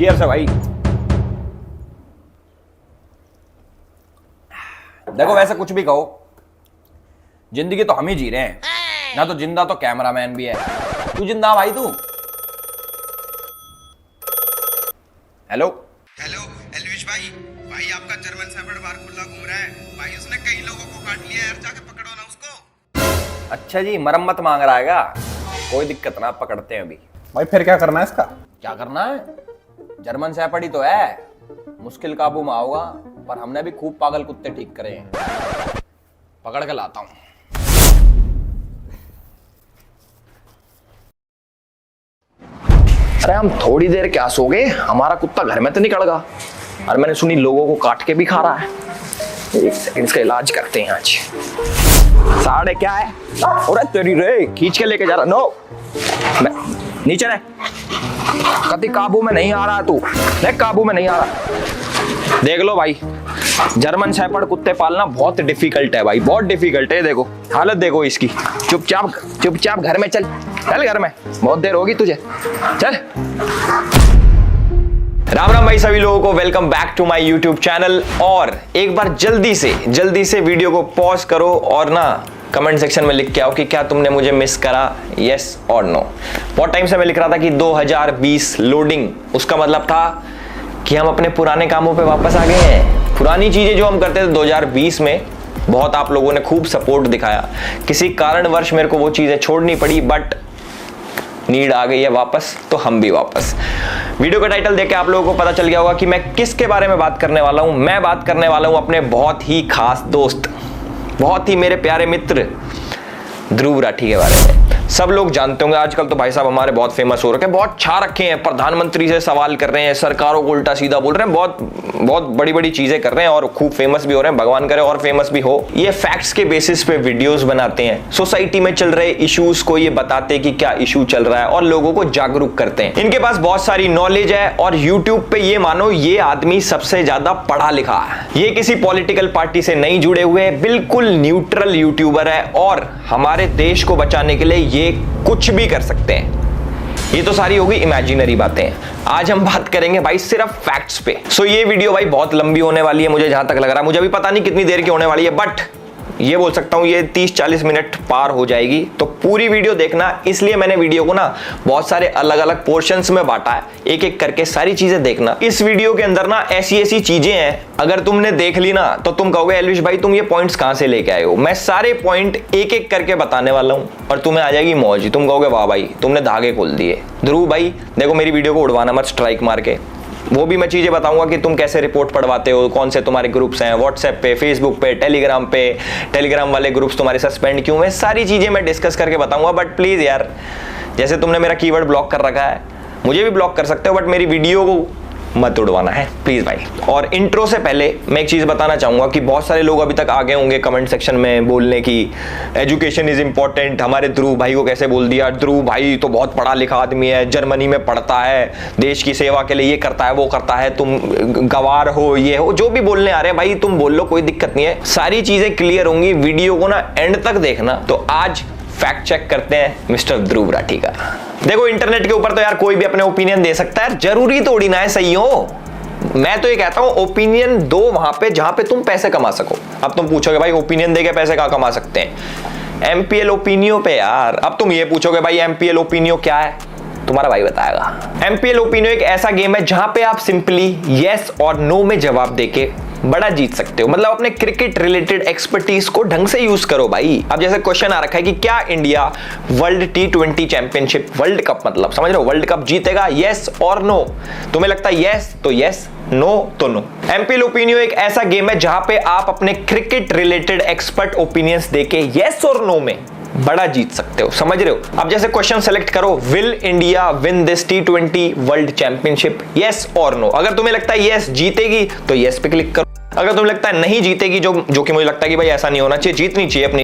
Cheers है भाई। देखो वैसे कुछ भी कहो, जिंदगी तो हम ही जी रहे हैं ना, तो जिंदा तो कैमरामैन भी है। तू जिंदा भाई तू। हेलो हेलो एलविश भाई। भाई आपका जर्मन शेफर्ड बार खुला घूम रहा है भाई, उसने कई लोगों को काट लिया यार, जाके पकड़ो ना उसको। अच्छा जी, मरम्मत मांग रहा है? कोई दिक्कत ना, पकड़ते हैं अभी। भाई फिर क्या करना है इसका? क्या करना है? जर्मन शेफर्ड ही तो है, मुश्किल काबू में आओगा, पर हमने भी खूब पागल कुत्ते ठीक करे हैं। पकड़ के लाता हूं। अरे हम थोड़ी देर क्या सो गए, हमारा कुत्ता घर में तो नहीं कड़गा। और मैंने सुनी लोगों को काट के भी खा रहा है। एक सेकंड, इसका इलाज करते हैं आज। साढ़े क्या है? अरे तेरी रे, खींच के लेके जा रहा। नो, नीचे रह। कभी काबू में नहीं आ रहा तू, देख काबू में नहीं आ रहा। देख लो भाई, जर्मन शेफर्ड कुत्ते पालना बहुत डिफिकल्ट है भाई, बहुत डिफिकल्ट है। देखो हालत देखो इसकी। चुपचाप घर में चल घर में, बहुत देर होगी तुझे, चल। राम राम भाई सभी लोगों को, welcome back to my YouTube channel. और एक बार जल्दी से वीडियो को पॉज करो और ना कमेंट सेक्शन में लिख के आओ कि क्या तुमने मुझे मिस करा, यस और नो। बहुत टाइम से मैं लिख रहा था कि 2020 लोडिंग, उसका मतलब था कि हम अपने पुराने कामों पे वापस आ गए हैं। पुरानी चीजें जो हम करते थे 2020 में, बहुत आप लोगों ने खूब सपोर्ट दिखाया। किसी कारणवश मेरे को वो चीजें छोड़नी पड़ी, बट नीड आ गई है वापस, तो हम भी वापस। वीडियो का टाइटल देख के आप लोगों को पता चल गया होगा कि मैं किसके बारे में बात करने वाला हूं। मैं बात करने वाला हूं अपने बहुत ही खास दोस्त, बहुत ही मेरे प्यारे मित्र ध्रुव राठी के बारे में। सब लोग जानते होंगे, आजकल तो भाई साहब हमारे बहुत फेमस हो रखे हैं, बहुत छा रखे हैं, प्रधानमंत्री से सवाल कर रहे हैं, सरकारों को उल्टा सीधा बोल रहे हैं, बहुत बड़ी चीजें कर रहे हैं और खूब फेमस भी हो रहे हैं। भगवान करे और फेमस भी हो। ये फैक्ट्स के बेसिस पे वीडियोस बनाते हैं, सोसाइटी में चल रहे इश्यूज को ये बताते हैं कि क्या इशू चल रहा है और लोगों को जागरूक करते हैं। इनके पास बहुत सारी नॉलेज है और यूट्यूब पे ये मानो ये आदमी सबसे ज्यादा पढ़ा लिखा है। ये किसी पॉलिटिकल पार्टी से नहीं जुड़े हुए, बिल्कुल न्यूट्रल यूट्यूबर है और हमारे देश को बचाने के लिए ये कुछ भी कर सकते हैं। ये तो सारी होगी इमेजिनरी बातें। आज हम बात करेंगे भाई सिर्फ फैक्ट्स पे। सो ये वीडियो भाई बहुत लंबी होने वाली है, मुझे जहां तक लग रहा है। मुझे अभी पता नहीं कितनी देर की होने वाली है, बट ये बोल सकता हूं ये 30-40 मिनट पार हो जाएगी। तो पूरी वीडियो देखना, इसलिए मैंने वीडियो को ना बहुत सारे अलग अलग पोर्शंस में बांटा है, एक एक करके सारी चीजें देखना। इस वीडियो के अंदर ना ऐसी चीजें हैं, अगर तुमने देख ली ना तो तुम कहोगे एलविश भाई तुम ये पॉइंट्स कहां से लेके आए हो। मैं सारे पॉइंट एक एक करके बताने वाला हूं और तुम्हें आ जाएगी मौज। तुम कहोगे वाह भाई तुमने धागे खोल दिए। ध्रुव भाई देखो मेरी वीडियो को उड़वाना मत स्ट्राइक मार के। वो भी मैं चीजें बताऊंगा कि तुम कैसे रिपोर्ट पढ़वाते हो, कौन से तुम्हारे ग्रुप्स हैं व्हाट्सएप पे, फेसबुक पे, टेलीग्राम वाले ग्रुप्स तुम्हारे सस्पेंड क्यों है, सारी चीजें मैं डिस्कस करके बताऊंगा। बट प्लीज यार, जैसे तुमने मेरा कीवर्ड ब्लॉक कर रखा है, मुझे भी ब्लॉक कर सकते हो, बट मेरी वीडियो को मत उड़वाना है प्लीज भाई। और इंट्रो से पहले मैं एक चीज बताना चाहूंगा कि बहुत सारे लोग अभी तक आगे होंगे कमेंट सेक्शन में बोलने की एजुकेशन इज इंपॉर्टेंट। हमारे ध्रुव भाई को कैसे बोल दिया, ध्रुव भाई तो बहुत पढ़ा लिखा आदमी है, जर्मनी में पढ़ता है, देश की सेवा के लिए ये करता है वो करता है, तुम गवार हो, ये हो, जो भी बोलने आ रहे हैं भाई तुम बोल लो, कोई दिक्कत नहीं है। सारी चीजें क्लियर होंगी, वीडियो को ना एंड तक देखना। तो आज फैक्ट चेक करते हैं मिस्टर ध्रुव राठी का। देखो इंटरनेट के ऊपर तो यार कोई भी अपने ओपिनियन दे सकता है, जरूरी थोड़ी ना है सही हो। मैं तो ये कहता हूं ओपिनियन दो वहां पे जहां पे तुम पैसे कमा सको। अब तुम पूछोगे भाई ओपिनियन देके पैसे कहां कमा सकते हैं? एमपीएल ओपिनियो पे यार। अब तुम ये पूछोगे भाई एमपीएल ओपिनियो क्या है, तुम्हारा भाई बताएगा। एमपीएल ओपिनियो एक ऐसा गेम है जहां पे आप सिंपली यस और नो में जवाब देके बड़ा जीत सकते हो। मतलब अपने क्रिकेट रिलेटेड एक्सपर्टीज को ढंग से यूज करो भाई। अब जैसे क्वेश्चन आ रखा है कि क्या India world T20 championship, world cup मतलब समझ रहे हो, वर्ल्ड कप जीतेगा, यस और नो। तुम्हें लगता है यस तो यस, नो तो नो। एमपीएल ओपिनियो एक ऐसा गेम है जहां पे आप अपने क्रिकेट रिलेटेड एक्सपर्ट ओपिनियंस देके यस और नो में बड़ा जीत सकते हो, समझ रहे हो। अब जैसे क्वेश्चन सेलेक्ट करो, will India win this T20 world championship, yes और नो। अगर तुम्हें लगता है यस जीतेगी तो यस पे क्लिक करो। अगर तुम्हें लगता है नहीं जीतेगी, जो कि मुझे लगता है कि भाई ऐसा नहीं होना चाहिए, जीतनी चाहिए अपनी,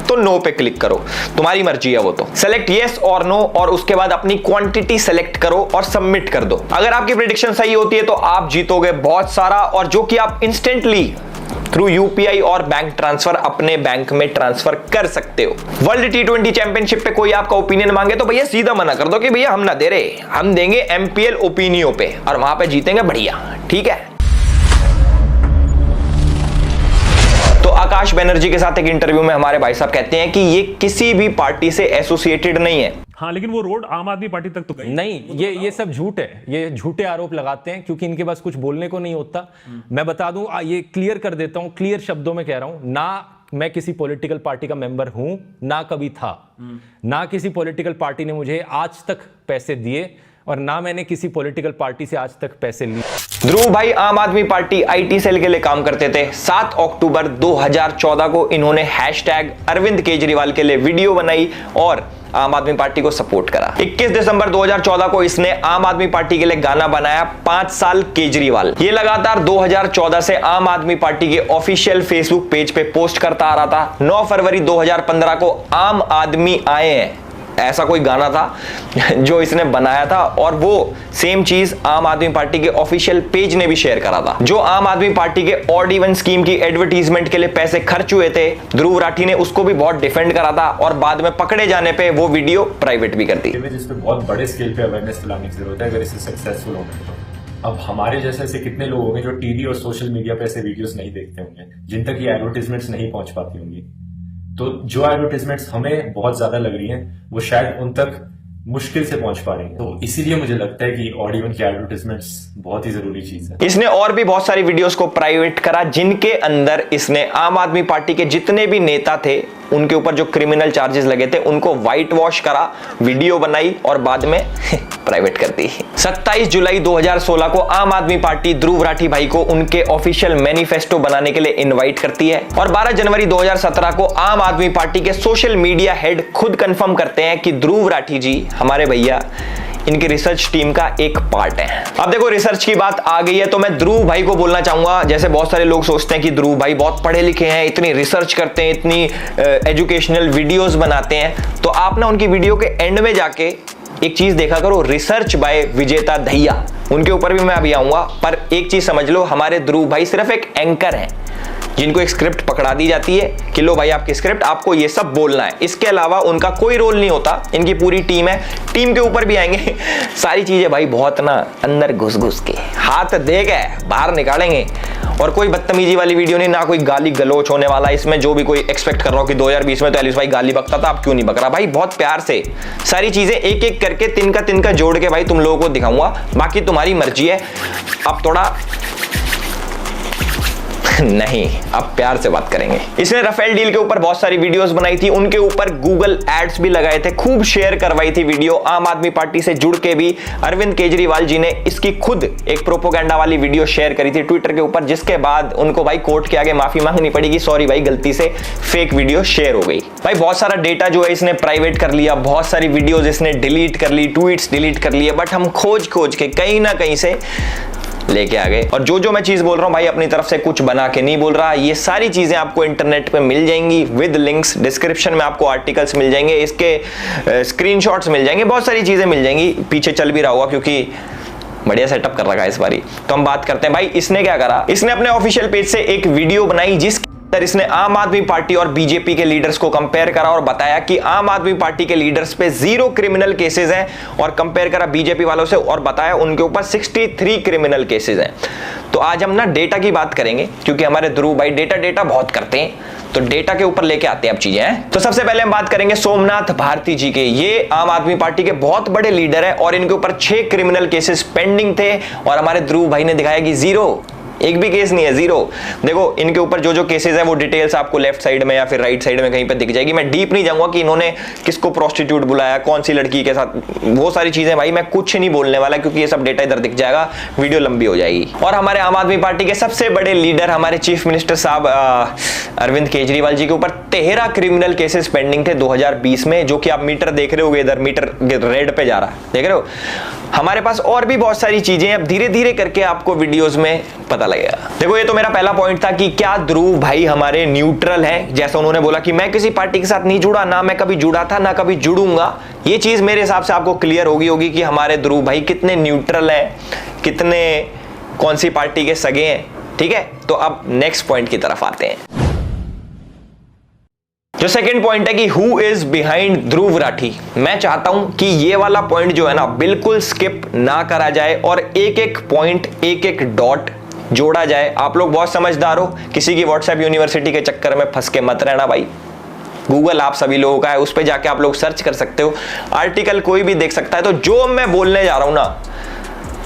तो नो पे क्लिक करो। तुम्हारी मर्जी है वो तो। सेलेक्ट यस और नो और उसके बाद अपनी क्वांटिटी सेलेक्ट करो और सबमिट कर दो। अगर आपकी प्रेडिक्शन सही होती है तो आप जीतोगे बहुत सारा, और जो कि आप इंस्टेंटली थ्रू यूपीआई और बैंक ट्रांसफर अपने बैंक में ट्रांसफर कर सकते हो। वर्ल्ड T20 चैंपियनशिप पे कोई आपका ओपिनियन मांगे तो भैया सीधा मना कर दो कि भैया हम ना दे रहे, हम देंगे MPL ओपिनियो पे और वहां पे जीतेंगे बढ़िया, ठीक है। तो आकाश बनर्जी के साथ एक इंटरव्यू में हमारे भाई साहब कहते हैं कि ये किसी भी पार्टी से एसोसिएटेड नहीं है। हाँ, लेकिन वो रोड आम आदमी पार्टी तक तो गई नहीं। ये सब झूठ है, ये झूठे आरोप लगाते हैं क्योंकि इनके पास कुछ बोलने को नहीं होता। मैं बता दूं, ये क्लियर कर देता हूं, क्लियर शब्दों में कह रहा हूं, ना मैं किसी पॉलिटिकल पार्टी का मेंबर हूं, ना कभी था, ना किसी पॉलिटिकल पार्टी ने मुझे आज तक पैसे दिए और ना मैंने किसी पॉलिटिकल पार्टी से आज तक पैसे लिए। ध्रुव भाई आम आदमी पार्टी IT सेल के लिए काम करते थे। 7 अक्टूबर 2014 को इन्होंने #अरविंद केजरीवाल के लिए वीडियो बनाई और आम आदमी पार्टी को सपोर्ट करा। 21 दिसंबर 2014 को इसने आम आदमी पार्टी के लिए गाना बनाया 5 साल केजरीवाल। ये लगातार 2014 से आम आदमी पार्टी के ऑफिशियल फेसबुक पेज पे पोस्ट करता आ रहा था। 9 फरवरी 2015 को आम आदमी आए हैं, ऐसा कोई गाना था जो इसने बनाया था और वो सेम चीज आम आदमी पार्टी के ऑफिशियल पेज ने भी शेयर करा था। जो आम आदमी पार्टी के ऑड इवन स्कीम की एडवर्टीजमेंट के लिए पैसे खर्च हुए थे, ध्रुव राठी ने उसको भी बहुत डिफेंड करा था और बाद में पकड़े जाने पे वो वीडियो प्राइवेट भी कर दी। जिस पे बहुत बड़े स्केल पे अवेयरनेस फैलाने की जरूरत है अगर इसे सक्सेसफुल होना तो। अब हमारे जैसे ऐसे कितने लोग होंगे जो टीवी और सोशल मीडिया पे ऐसे वीडियोस नहीं देखते होंगे, जिन तक ये एडवर्टीजमेंट्स नहीं पहुंच पाती होंगी। तो जो एडवर्टीजमेंट्स हमें बहुत ज्यादा लग रही हैं वो शायद उन तक मुश्किल से पहुंच पा रही हैं। तो इसीलिए मुझे लगता है कि ऑड इवन की एडवर्टीजमेंट्स बहुत ही जरूरी चीज है। इसने और भी बहुत सारी वीडियोस को प्राइवेट करा जिनके अंदर इसने आम आदमी पार्टी के जितने भी नेता थे उनके ऊपर जो क्रिमिनल चार्जेस लगे थे उनको व्हाइट वॉश करा, वीडियो बनाई और बाद में प्राइवेट कर दी। 27 जुलाई 2016 को आम आदमी पार्टी ध्रुव राठी भाई को उनके ऑफिशियल मैनिफेस्टो बनाने के लिए इनवाइट करती है और 12 जनवरी 2017 को आम आदमी पार्टी के सोशल मीडिया हेड खुद कंफर्म करते हैं कि ध्रुव राठी जी हमारे भैया इनकी रिसर्च टीम का एक पार्ट है। अब देखो रिसर्च की बात आ गई है तो मैं ध्रुव भाई को बोलना चाहूंगा, जैसे बहुत सारे लोग सोचते हैं कि ध्रुव भाई बहुत पढ़े लिखे हैं, इतनी रिसर्च करते हैं, इतनी एजुकेशनल वीडियोस बनाते हैं, तो आप ना उनकी वीडियो के एंड में जाके एक चीज देखा करो, रिसर्च बाय विजेता दहिया, उनके ऊपर भी मैं अभी आऊंगा। पर एक चीज समझ लो, हमारे ध्रुव भाई सिर्फ एक एंकर हैं जिनको एक स्क्रिप्ट पकड़ा दी जाती है कि लो भाई आपकी स्क्रिप्ट, आपको ये सब बोलना है, इसके अलावा उनका कोई रोल नहीं होता। इनकी पूरी टीम है, टीम के ऊपर भी आएंगे सारी चीजें भाई बहुत ना अंदर घुस घुस के हाथ दे के बाहर निकालेंगे और कोई बदतमीजी वाली वीडियो नहीं, ना कोई गाली गलोच होने वाला। इसमें जो भी कोई एक्सपेक्ट कर रहा हो कि 2020 में तो एलिस भाई गाली बकता था, अब क्यों नहीं बक रहा, भाई बहुत प्यार से सारी चीजें एक एक करके तिनका जोड़ के भाई तुम लोगों को दिखाऊंगा, बाकी तुम्हारी मर्जी है। अब थोड़ा नहीं, अब प्यार से बात करेंगे। इसने राफेल डील के ऊपर बहुत सारी वीडियोस बनाई थी, उनके ऊपर गूगल एड्स भी लगाए थे, खूब शेयर करवाई थी वीडियो। आम आदमी पार्टी से जुड़ के भी अरविंद केजरीवाल जी ने इसकी खुद एक प्रोपोगेंडा वाली वीडियो शेयर करी थी ट्विटर के ऊपर, जिसके बाद उनको भाई कोर्ट के आगे माफी मांगनी पड़ेगी, सॉरी भाई गलती से फेक वीडियो शेयर हो गई। भाई बहुत सारा डेटा जो है इसने प्राइवेट कर लिया, बहुत सारी वीडियोज इसने डिलीट कर ली, ट्वीट्स डिलीट कर लिए, बट हम खोज के कहीं ना कहीं से लेके आ गए। और जो मैं चीज बोल रहा हूं भाई अपनी तरफ से कुछ बना के नहीं बोल रहा, ये सारी चीजें आपको इंटरनेट पे मिल जाएंगी विद लिंक्स, डिस्क्रिप्शन में आपको आर्टिकल्स मिल जाएंगे, इसके स्क्रीनशॉट्स मिल जाएंगे, बहुत सारी चीजें मिल जाएंगी, पीछे चल भी रहा होगा क्योंकि बढ़िया सेटअप कर रखा है इस बारी। तो हम बात करते हैं भाई इसने क्या करा। इसने अपने ऑफिशियल पेज से एक वीडियो बनाई जिसके अंदर इसने आम आदमी पार्टी और बीजेपी के लीडर्स को कंपेयर करा और बताया कि आम आदमी पार्टी के लीडर्स पे 0 क्रिमिनल केसेस हैं और कंपेयर करा बीजेपी वालों से और बताया उनके ऊपर 63 क्रिमिनल केसेस हैं। तो आज हम ना डेटा की बात करेंगे क्योंकि हमारे ध्रुव भाई डेटा बहुत करते हैं, तो डेटा के ऊपर लेके आते हैं अब चीजें हैं। तो सबसे पहले हम बात करेंगे सोमनाथ भारती जी के। ये आम आदमी पार्टी के बहुत बड़े लीडर हैं और इनके ऊपर 6 क्रिमिनल केसेस पेंडिंग थे और हमारे ध्रुव भाई ने दिखाया कि 0, एक भी केस नहीं है, 0। देखो इनके ऊपर जो केसेस हैं वो डिटेल्स आपको लेफ्ट साइड में या फिर राइट साइड में कहीं पे दिख जाएगी। मैं डीप नहीं जाऊंगा कि इन्होंने किसको प्रोस्टिट्यूट बुलाया, कौन सी लड़की के साथ, वो सारी चीजें भाई मैं कुछ नहीं बोलने वाला क्योंकि ये सब डेटा इधर दिख जाएगा, वीडियो लंबी हो जाएगी। और हमारे आम आदमी पार्टी के सबसे बड़े लीडर हमारे चीफ मिनिस्टर साहब अरविंद केजरीवाल जी के ऊपर 13 क्रिमिनल केसेस पेंडिंग थे 2020 में, जो कि आप मीटर देख रहे होगे, इधर मीटर रेड पे जा रहा है, देख रहे हो। हमारे पास और भी बहुत सारी चीजें अब धीरे धीरे करके आपको वीडियोस में पता लगेगा। देखो ये तो मेरा पहला पॉइंट था कि क्या ध्रुव भाई हमारे न्यूट्रल हैं, जैसा उन्होंने बोला कि मैं किसी पार्टी के साथ नहीं जुड़ा, ना मैं कभी जुड़ा था ना कभी जुड़ूंगा। ये चीज मेरे हिसाब से आपको क्लियर होगी कि हमारे ध्रुव भाई कितने न्यूट्रल हैं, कितने कौन सी पार्टी के सगे हैं, ठीक है, तो अब नेक्स्ट पॉइंट की तरफ आते हैं। जो सेकंड पॉइंट है कि who is behind Dhruv Rathee, मैं चाहता हूं कि ये वाला पॉइंट जो है ना बिल्कुल स्किप ना करा जाए और एक एक पॉइंट, एक एक डॉट जोड़ा जाए। आप लोग बहुत समझदार हो, किसी की व्हाट्सएप यूनिवर्सिटी के चक्कर में फंस के मत रहना भाई। गूगल आप सभी लोगों का है, उस पर जाके आप लोग सर्च कर सकते हो, आर्टिकल कोई भी देख सकता है। तो जो मैं बोलने जा रहा हूं ना,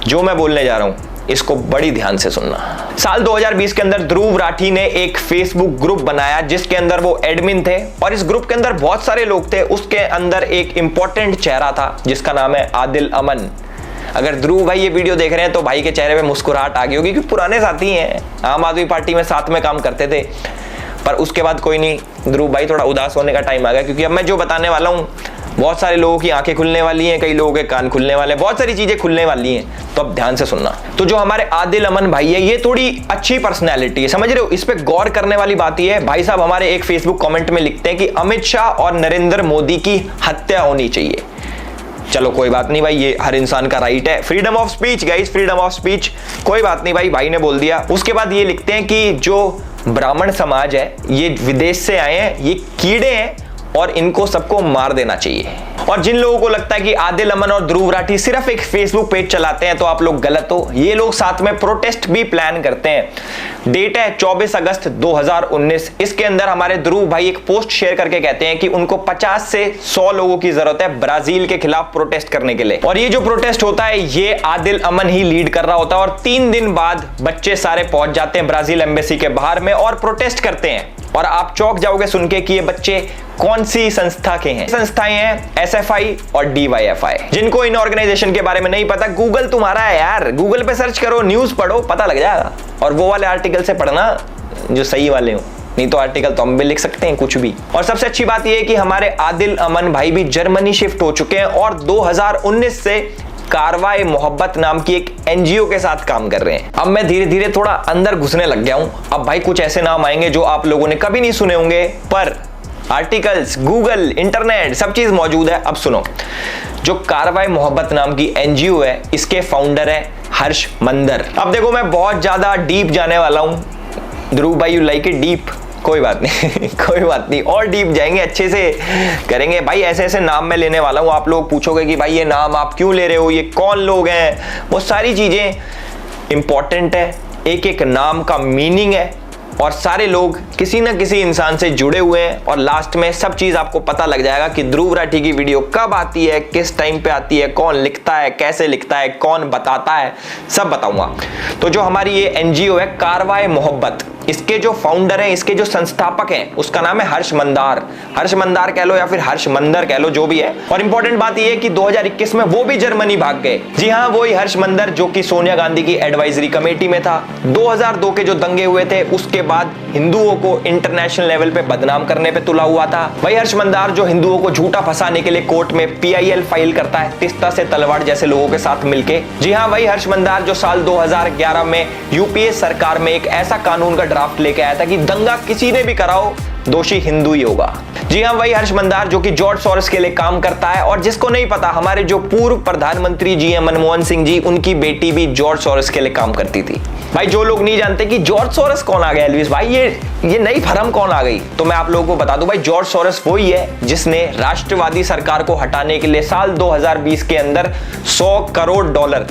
जो मैं बोलने जा रहा हूं, इसको बड़ी ध्यान से सुनना। साल 2020 के अंदर ध्रुव राठी ने एक फेसबुक ग्रुप बनाया जिसके अंदर वो एडमिन थे और इस ग्रुप के अंदर बहुत सारे लोग थे। उसके अंदर एक इंपॉर्टेंट चेहरा था जिसका नाम है आदिल अमन। अगर ध्रुव भाई ये वीडियो देख रहे हैं तो भाई के चेहरे पे मुस्कुराहट आ गई होगी, क्योंकि पुराने साथी हैं, आम आदमी पार्टी में साथ में काम करते थे। पर उसके बाद कोई नहीं, ध्रुव भाई थोड़ा उदास होने का टाइम आ गया, क्योंकि अब मैं जो बताने वाला हूँ बहुत सारे लोगों की आंखें खुलने वाली हैं, कई लोगों के कान खुलने वाले हैं, बहुत सारी चीजें खुलने वाली हैं। तो अब ध्यान से सुनना। तो जो हमारे आदिल अमन भाई है, ये थोड़ी अच्छी पर्सनैलिटी है, समझ रहे हो। इस पे गौर करने वाली बात ये है, भाई साहब हमारे एक फेसबुक कमेंट में लिखते हैं कि अमित शाह और नरेंद्र मोदी की हत्या होनी चाहिए। चलो कोई बात नहीं भाई, ये हर इंसान का राइट है, freedom of speech guys, freedom of speech, कोई बात नहीं भाई, भाई ने बोल दिया। उसके बाद ये लिखते हैं कि जो ब्राह्मण समाज है ये विदेश से आए हैं, ये कीड़े हैं और इनको सबको मार देना चाहिए। और जिन लोगों को लगता है कि आदिल अमन और ध्रुव राठी सिर्फ एक फेसबुक पेज चलाते हैं तो आप लोग गलत हो। ये लोग साथ में प्रोटेस्ट भी प्लान करते हैं। डेट है 24 अगस्त 2019। इसके अंदर हमारे ध्रुव भाई एक पोस्ट शेयर करके कहते हैं कि उनको 50 से 100 लोगों की जरूरत है ब्राजील के खिलाफ प्रोटेस्ट करने के लिए। और ये जो प्रोटेस्ट होता है ये आदिल अमन ही लीड कर रहा होता है। और 3 दिन बाद बच्चे सारे पहुंच जाते हैं ब्राजील एम्बेसी के बाहर में और प्रोटेस्ट करते हैं। और आप चौंक जाओगे सुन के कि ये बच्चे कौन सी संस्था के हैं। संस्थाएं हैं SFI और DYFI। जिनको इन ऑर्गेनाइजेशन के बारे में नहीं पता, गूगल तुम्हारा है यार, गूगल पे सर्च करो, न्यूज पढ़ो, पता लग जाएगा। और वो वाले आर्टिकल से पढ़ना जो सही वाले हो, नहीं तो आर्टिकल तो हम भी लिख सकते हैं कुछ भी। और सबसे अच्छी बात यह है कि हमारे आदिल अमन भाई भी जर्मनी शिफ्ट हो चुके हैं और 2019 से कारवाए मोहब्बत नाम की एक NGO के साथ काम कर रहे हैं। अब मैं धीरे धीरे थोड़ा अंदर घुसने लग गया हूं। अब भाई कुछ ऐसे नाम आएंगे जो आप लोगों ने कभी नहीं सुने होंगे, पर आर्टिकल्स, गूगल, इंटरनेट सब चीज मौजूद है। अब सुनो, जो कारवाए मोहब्बत नाम की NGO है, इसके फाउंडर है हर्ष मंदर। अब देखो मैं बहुत ज्यादा डीप जाने वाला हूं। ध्रुव भाई यू लाइक इट डीप, कोई बात नहीं कोई बात नहीं, और डीप जाएंगे, अच्छे से करेंगे भाई। ऐसे ऐसे नाम मैं लेने वाला हूं, आप लोग पूछोगे कि भाई ये नाम आप क्यों ले रहे हो, ये कौन लोग हैं, वो सारी चीजें इंपॉर्टेंट है। एक एक नाम का मीनिंग है और सारे लोग किसी ना किसी इंसान से जुड़े हुए हैं। और लास्ट में सब चीज आपको पता लग जाएगा कि ध्रुव राठी की वीडियो कब आती है, किस टाइम पे आती है, कौन लिखता है, कैसे लिखता है, कौन बताता है, सब बताऊंगा। तो जो हमारी ये NGO है कारवाए मोहब्बत, इसके जो फाउंडर हैं, इसके जो संस्थापक हैं, उसका नाम है हर्ष मंदार। हर्ष मंदार कह लो या फिर हर्ष मंदर कह लो, जो भी है। और इंपॉर्टेंट बात यह है कि 2021 में वो भी जर्मनी भाग गए। जी हाँ, वही हर्ष मंदर जो कि सोनिया गांधी की एडवाइजरी कमेटी में था। 2002 के जो दंगे हुए थे उसके बाद हिंदुओं को इंटरनेशनल लेवल पे बदनाम करने पे तुला हुआ था। वही हर्ष मंदार जो हिंदुओं को झूठा फंसाने के लिए कोर्ट में PIL फाइल करता है तिस्ता से तलवार जैसे लोगों के साथ मिलके। जी हाँ, वही हर्ष मंदार जो साल 2011 में UPA सरकार में एक ऐसा कानून का ड्राफ्ट लेके आया था कि दंगा किसी ने भी कराओ दोषी हिंदू ही होगा। जी हाँ, वही हर्ष मंदार जो कि जॉर्ज सोरोस के लिए काम करता है। और जिसको नहीं पता, हमारे जो पूर्व प्रधानमंत्री GM मनमोहन सिंह जी, उनकी बेटी भी जॉर्ज सोरोस के लिए काम करती थी। भाई जो लोग नहीं जानते कि जॉर्ज सोरोस कौन आ गया एल्विस भाई, ये नई फर्म कौन आ गई, तो मैं आप लोगों को बता दूं भाई, जॉर्ज सोरोस वही है जिसने राष्ट्रवादी सरकार को हटाने के लिए साल 2020 के अंदर $100 करोड़,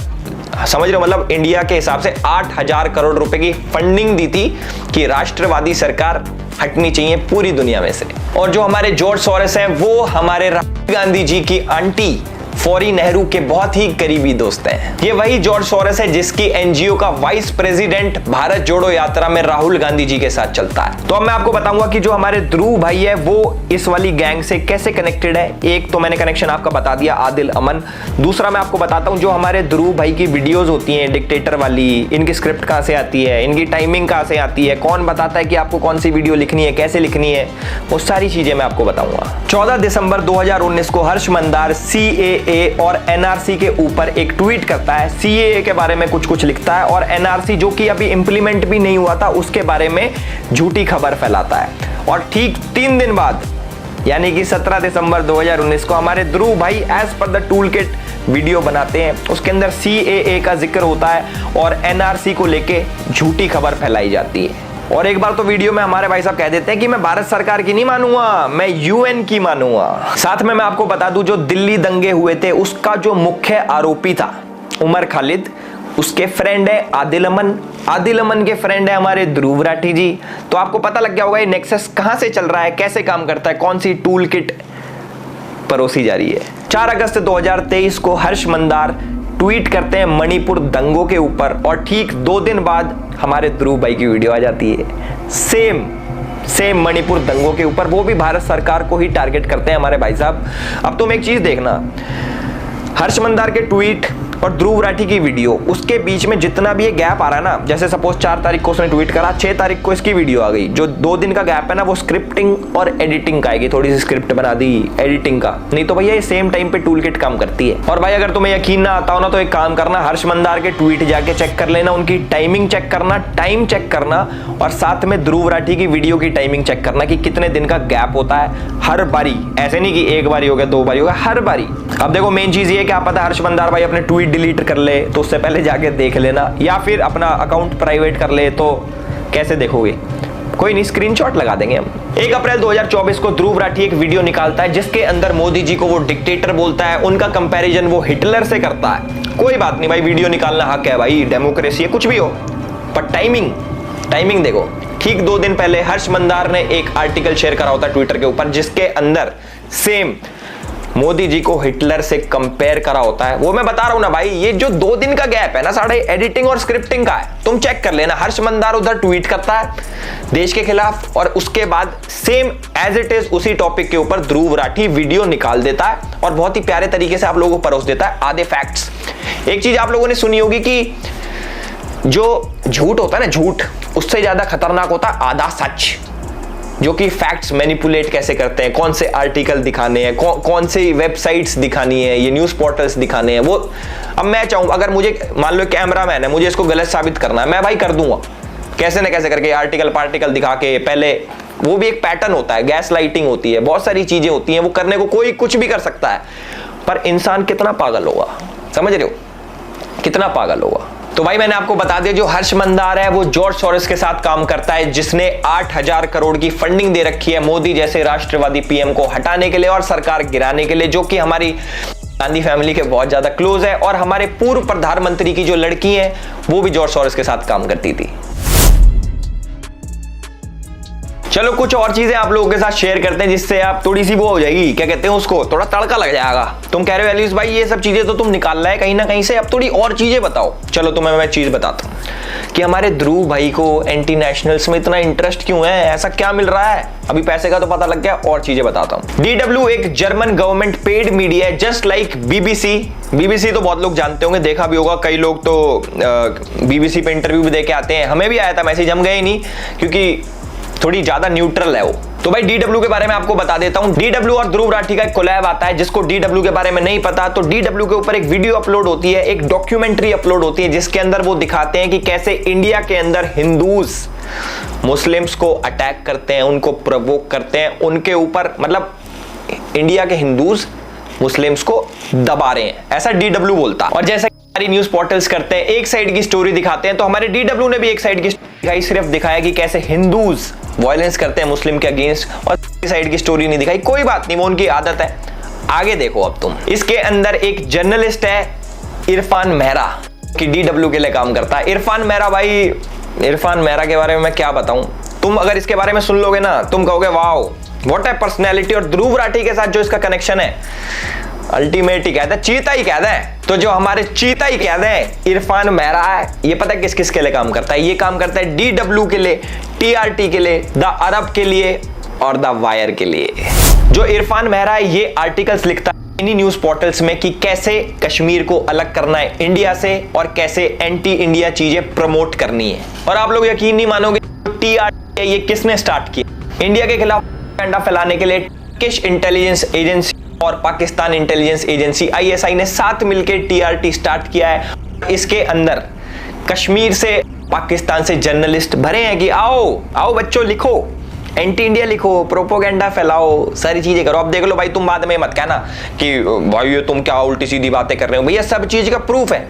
समझ रहे हो, मतलब इंडिया के हिसाब से 8,000 करोड़ रुपए की फंडिंग दी थी कि राष्ट्रवादी सरकार हटनी चाहिए पूरी दुनिया में से। और जो हमारे जॉर्ज सोरोस हैं वो हमारे राहुल गांधी जी की आंटी फौरी नेहरू के बहुत ही करीबी दोस्त हैं। ये वही जॉर्ज सोरोस है जिसकी NGO का वाइस प्रेसिडेंट भारत जोड़ो यात्रा में राहुल गांधी जी के साथ चलता है। तो अब मैं आपको बताऊंगा कि जो हमारे ध्रुव भाई है वो इस वाली गैंग से कैसे कनेक्टेड है। एक तो मैंने कनेक्शन आपका बता दिया, आदिल अमन। दूसरा मैं आपको बताता हूं जो हमारे ध्रुव भाई की वीडियोज होती हैं डिक्टेटर वाली, इनकी स्क्रिप्ट कहां से आती है, इनकी टाइमिंग कहां से आती है, कौन बताता है कि आपको कौन सी वीडियो लिखनी है, कैसे लिखनी है, वो सारी चीजें मैं आपको बताऊंगा। 14 दिसंबर 2019 को हर्ष मंदार CAA और NRC के ऊपर एक ट्वीट करता है। CAA के बारे में कुछ लिखता है और NRC जो कि अभी इंप्लीमेंट भी नहीं हुआ था उसके बारे में झूठी खबर फैलाता है। और ठीक 3 दिन बाद यानी कि 17 दिसंबर 2019 को हमारे ध्रुव भाई as per the tool kit video बनाते हैं उसके अंदर CAA का जिक्र होता है और NRC को लेके झूठी खबर फैलाई जाती है। और एक बार तो वीडियो में हमारे भाई साहब कह देते हैं कि मैं भारत सरकार की नहीं मानूंगा, मैं UN की मानूंगा। साथ में मैं आपको बता दूं, जो दिल्ली दंगे हुए थे उसका जो मुख्य आरोपी था उमर खालिद, उसके फ्रेंड है आदिल अमन, आदिल अमन के फ्रेंड है हमारे ध्रुव राठी जी। तो आपको पता लग गया होगा ये नेक्सस कहां से चल रहा है, कैसे काम करता है, कौन सी टूल किट परोसी जा रही है। 4 अगस्त 2023 को हर्ष मंदार ट्वीट करते हैं मणिपुर दंगों के ऊपर और ठीक 2 दिन बाद हमारे ध्रुव भाई की वीडियो आ जाती है सेम मणिपुर दंगों के ऊपर, वो भी भारत सरकार को ही टारगेट करते हैं हमारे भाई साहब। अब तुम एक चीज देखना, हर्ष मंदार के ट्वीट और ध्रुव राठी की वीडियो, उसके बीच में जितना भी ये गैप आ रहा है ना, जैसे सपोज 4 तारीख को उसने ट्वीट करा, 6 तारीख को इसकी वीडियो आ गई, जो 2 दिन का गैप है ना वो स्क्रिप्टिंग और एडिटिंग का आएगी, थोड़ी सी स्क्रिप्ट बना दी एडिटिंग का, नहीं तो भैया ये सेम टाइम पे टूल किट काम करती है। और भाई अगर तुम्हें यकीन ना आता हो ना तो एक काम करना, हर्ष मंदार के ट्वीट जाके चेक कर लेना, उनकी टाइमिंग चेक करना, टाइम चेक करना और साथ में ध्रुव राठी की वीडियो की टाइमिंग चेक करना कि कितने दिन का गैप होता है हर बारी, ऐसे नहीं कि एक बारी हो गया 2 बारी हो गया, हर बारी। अब देखो मेन चीज ये क्या पता हर्ष मंदार भाई अपने ट्वीट डिलीट कर ले तो उससे पहले जाके देख लेना, या फिर अपना अकाउंट प्राइवेट कर ले तो कैसे देखोगे, कोई नहीं स्क्रीनशॉट लगा देंगे हम। 1 अप्रैल 2024 को ध्रुव राठी एक वीडियो निकालता है जिसके अंदर मोदी जी को वो डिक्टेटर बोलता है, उनका कंपैरिजन वो हिटलर से करता है। कोई बात नहीं भाई, वीडियो निकालना हक है भाई, डेमोक्रेसी है, कुछ भी हो, पर टाइमिंग देखो। ठीक 2 दिन पहले हर्ष मंदार ने एक आर्टिकल शेयर करा होता ट्विटर के ऊपर जिसके अंदर सेम मोदी जी को हिटलर से कंपेयर करा होता है। वो मैं बता रहा हूं ना भाई, ये जो 2 दिन का गैप है ना साढ़े एडिटिंग और स्क्रिप्टिंग का है, तुम चेक कर लेना। हर्ष मंदार उधर ट्वीट करता है देश के खिलाफ और उसके बाद सेम एज इट इज उसी टॉपिक के ऊपर ध्रुव राठी वीडियो निकाल देता है और बहुत ही प्यारे तरीके से आप लोगों को परोस देता है आधे फैक्ट्स। एक चीज आप लोगों ने सुनी होगी कि जो झूठ होता है ना, झूठ उससे ज्यादा खतरनाक होता है आधा सच, जो कि फैक्ट्स मैनिपुलेट कैसे करते हैं, कौन से आर्टिकल दिखाने हैं, कौन से वेबसाइट्स दिखानी है, ये न्यूज पोर्टल्स दिखाने हैं। वो अब मैं चाहूँ अगर मुझे मान लो कैमरामैन है, मुझे इसको गलत साबित करना है, मैं भाई कर दूंगा कैसे न कैसे करके, आर्टिकल पार्टिकल दिखा के। पहले वो भी एक पैटर्न होता है, गैस लाइटिंग होती है, बहुत सारी चीजें होती हैं, वो करने को कोई कुछ भी कर सकता है, पर इंसान कितना पागल होगा, समझ रहे हो, कितना पागल होगा। तो भाई मैंने आपको बता दिया, जो हर्ष मंदार है वो जॉर्ज सोरोस के साथ काम करता है, जिसने 8000 करोड़ की फंडिंग दे रखी है मोदी जैसे राष्ट्रवादी पीएम को हटाने के लिए और सरकार गिराने के लिए, जो कि हमारी गांधी फैमिली के बहुत ज्यादा क्लोज है। और हमारे पूर्व प्रधानमंत्री की जो लड़की है वो भी जॉर्ज सोरोस के साथ काम करती थी। चलो कुछ और चीजें आप लोगों के साथ शेयर करते हैं जिससे आप थोड़ी सी वो हो जाएगी, क्या कहते हैं उसको, थोड़ा तड़का लग जाएगा। तुम कह रहे हो एलिस भाई ये सब चीजें तो तुम निकाल रहा है कहीं ना कहीं से, अब थोड़ी और चीजें बताओ। चलो तुम्हें मैं चीज बताता हूँ कि हमारे ध्रुव भाई को एंटी नेशनल्स में इतना इंटरेस्ट क्यों है, ऐसा क्या मिल रहा है। अभी पैसे का तो पता लग गया, और चीजें बताता हूँ। DW एक जर्मन गवर्नमेंट पेड मीडिया है, जस्ट लाइक BBC तो बहुत लोग जानते होंगे, देखा भी होगा, कई लोग तो BBC पे इंटरव्यू भी देके आते हैं, हमें भी आया था मैसेज, हम गए नहीं क्योंकि थोड़ी ज्यादा न्यूट्रल है वो। तो भाई DW के बारे में आपको बता देता हूं। DW और ध्रुव राठी का एक कोलैब आता है, जिसको DW के बारे में नहीं पता तो DW के ऊपर एक वीडियो अपलोड होती है, एक डॉक्यूमेंट्री अपलोड होती है, जिसके अंदर वो दिखाते हैं कि कैसे इंडिया के अंदर हिंदूज मुस्लिम्स को अटैक करते हैं, उनको प्रोवोक करते हैं, उनके ऊपर मतलब इंडिया के हिंदूज मुस्लिम्स को दबा रहे हैं, ऐसा DW बोलता। और जैसा हमारी न्यूज पोर्टल्स करते हैं, एक साइड की स्टोरी दिखाते हैं, तो हमारे DW ने भी एक साइड की दिखाई, सिर्फ दिखाया कि कैसे हिंदूज वायलेंस करते हैं मुस्लिम के अगेंस्ट, और साइड की स्टोरी नहीं दिखाई। कोई बात नहीं, वो उनकी आदत है। आगे देखो अब तुम, इसके अंदर एक जर्नलिस्ट है इरफान मेहरा कि DW के लिए काम करता है। इरफान मेहरा के बारे में मैं क्या बताऊं, तुम अगर इसके बारे में सुन लोगे ना तुम कहोगे वाओ व्हाट ए पर्सनैलिटी। और ध्रुव राठी के साथ जो इसका कनेक्शन है अल्टीमेट ही कहते हैं, चीता ही कहते हैं। तो जो हमारे चीता ही कहते हैं इरफान मेहरा है, ये पता है किस किस के लिए काम करता है, ये काम करता है DW के लिए, TRT के लिए, द अरब के लिए और द वायर के लिए। जो इरफान मेहरा है ये आर्टिकल्स लिखता है इन्हीं न्यूज पोर्टल्स में कि कैसे कश्मीर को अलग करना है इंडिया से और कैसे एंटी इंडिया चीजें प्रमोट करनी है। और आप लोग यकीन नहीं मानोगे, TRT ये किसने स्टार्ट किया इंडिया के खिलाफ प्रोपेगेंडा फैलाने के लिए, टर्किश इंटेलिजेंस एजेंसी और पाकिस्तान इंटेलिजेंस एजेंसी ISI ने साथ मिलकर TRT स्टार्ट किया है। इसके अंदर कश्मीर से पाकिस्तान से जर्नलिस्ट भरे हैं कि आओ आओ बच्चों लिखो, एंटी इंडिया लिखो, प्रोपोगेंडा फैलाओ, सारी चीजें करो। अब देख लो भाई, तुम बाद में मत कहना कि भाई ये तुम क्या उल्टी सीधी बातें कर रहे हो। भैया सब चीज का प्रूफ है,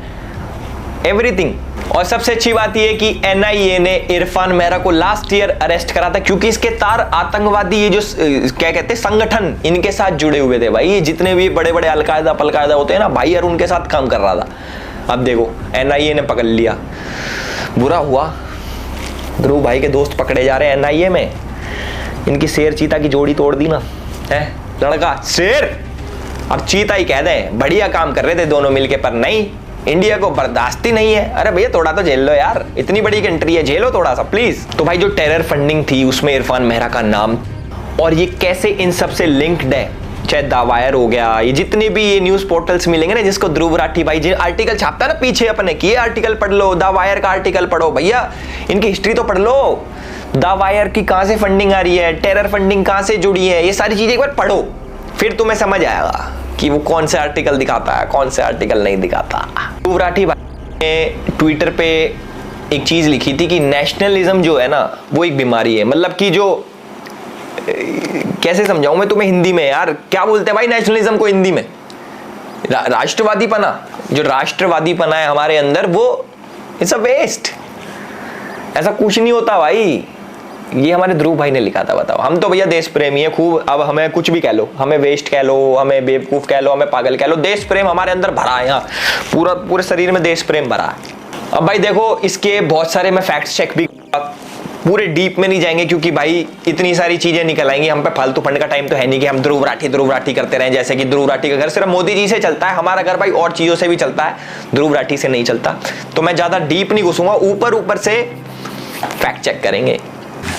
एवरीथिंग। और सबसे अच्छी बात यह कि एनआईए ने इरफान मेहरा को लास्ट ईयर अरेस्ट करा था, क्योंकि इसके तार आतंकवादी ये जो क्या कहते हैं संगठन, इनके साथ जुड़े हुए थे भाई। ये जितने भी बड़े बड़े अलकायदा पलकायदा होते हैं ना भाई, यार उनके साथ काम कर रहा था। अब देखो एनआईए ने पकड़ लिया, बुरा हुआ। ध्रुव भाई के दोस्त पकड़े जा रहे हैं एनआईए में। इनकी शेर चीता की जोड़ी तोड़ दी ना, है लड़का शेर अब चीता ही कह दें। बढ़िया काम कर रहे थे दोनों मिलके, पर नहीं, इंडिया को बर्दाश्त ही नहीं है। अरे भैया थोड़ा तो झेल लो यार, इतनी बड़ी कंट्री है, झेलो थोड़ा सा प्लीज। तो भाई जो टेरर फंडिंग थी उसमें इरफान मेहरा का नाम, और ये कैसे इन सबसे लिंक्ड है, चाहे दावायर हो गया, ये जितने भी ये न्यूज पोर्टल्स मिलेंगे ना, जिसको ध्रुव राठी भाई जी आर्टिकल छापता है ना पीछे अपने की, ये आर्टिकल पढ़ लो, दावायर का आर्टिकल पढ़ो भैया, इनकी हिस्ट्री तो पढ़ लो। दावायर की कहां से फंडिंग आ रही है, टेरर फंडिंग कहां से जुड़ी है, ये सारी चीजें एक बार पढ़ो, फिर तुम्हें समझ आएगा कि वो कौन से आर्टिकल दिखाता है, कौन से आर्टिकल नहीं दिखाता। ध्रुव राठी भाई ने ट्विटर पे एक चीज लिखी थी कि नेशनलिज्म जो है ना वो एक बीमारी है। मतलब कि जो कैसे समझाऊं मैं तुम्हें हिंदी में, यार क्या बोलते हैं भाई नेशनलिज्म को हिंदी में, राष्ट्रवादीपना। जो राष्ट्रवादीपना है हमारे अंदर वो इट्स अ वेस्ट, ऐसा कुछ नहीं होता भाई। ये हमारे ध्रुव भाई ने लिखा था। बताओ, हम तो भैया देश प्रेमी है खूब। अब हमें कुछ भी कह लो, हमें वेस्ट कह लो, हमें बेवकूफ कह लो, हमें पागल कह लो, देश प्रेम हमारे अंदर भरा है। यहाँ पूरे शरीर में देश प्रेम भरा है। अब भाई देखो, इसके बहुत सारे मैं फैक्ट चेक भी, पूरे डीप में नहीं जाएंगे क्योंकि भाई इतनी सारी चीजें निकल आएंगी। हम पे फालतू फंड का टाइम तो है नहीं कि हम ध्रुव राठी करते रहें। जैसे कि ध्रुव राठी का घर सिर्फ मोदी जी से चलता है, हमारा घर भाई और चीजों से भी चलता है, ध्रुव राठी से नहीं चलता। तो मैं ज्यादा डीप नहीं घुसूंगा, ऊपर से फैक्ट चेक करेंगे।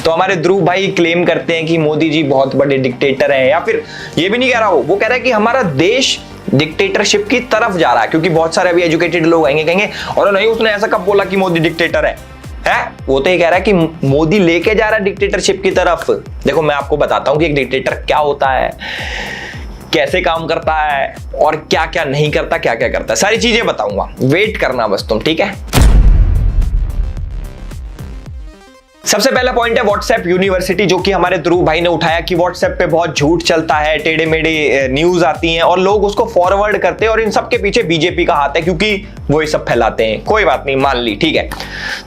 तो हमारे ध्रुव भाई क्लेम करते हैं कि मोदी जी बहुत बड़े डिक्टेटर हैं, या फिर ये भी नहीं कह रहा वो कह रहा है कि हमारा देश डिक्टेटरशिप की तरफ जा रहा है। क्योंकि बहुत सारे अभी एजुकेटेड लोग आएंगे कहेंगे और नहीं उसने ऐसा कब बोला कि मोदी डिक्टेटर है? वो तो ये कह रहा है कि मोदी लेके जा रहा है डिक्टेटरशिप की तरफ। देखो मैं आपको बताता हूं कि एक डिक्टेटर क्या होता है, कैसे काम करता है और क्या क्या नहीं करता, क्या क्या करता है, सारी चीजें बताऊंगा। वेट करना बस तुम, ठीक है। सबसे पहला पॉइंट है व्हाट्सएप यूनिवर्सिटी, जो कि हमारे ध्रुव भाई ने उठाया कि व्हाट्सएप पे बहुत झूठ चलता है, टेढ़े मेढ़े न्यूज आती हैं और लोग उसको फॉरवर्ड करते हैं और इन सब के पीछे बीजेपी का हाथ है क्योंकि वो ये सब फैलाते हैं। कोई बात नहीं, मान ली, ठीक है।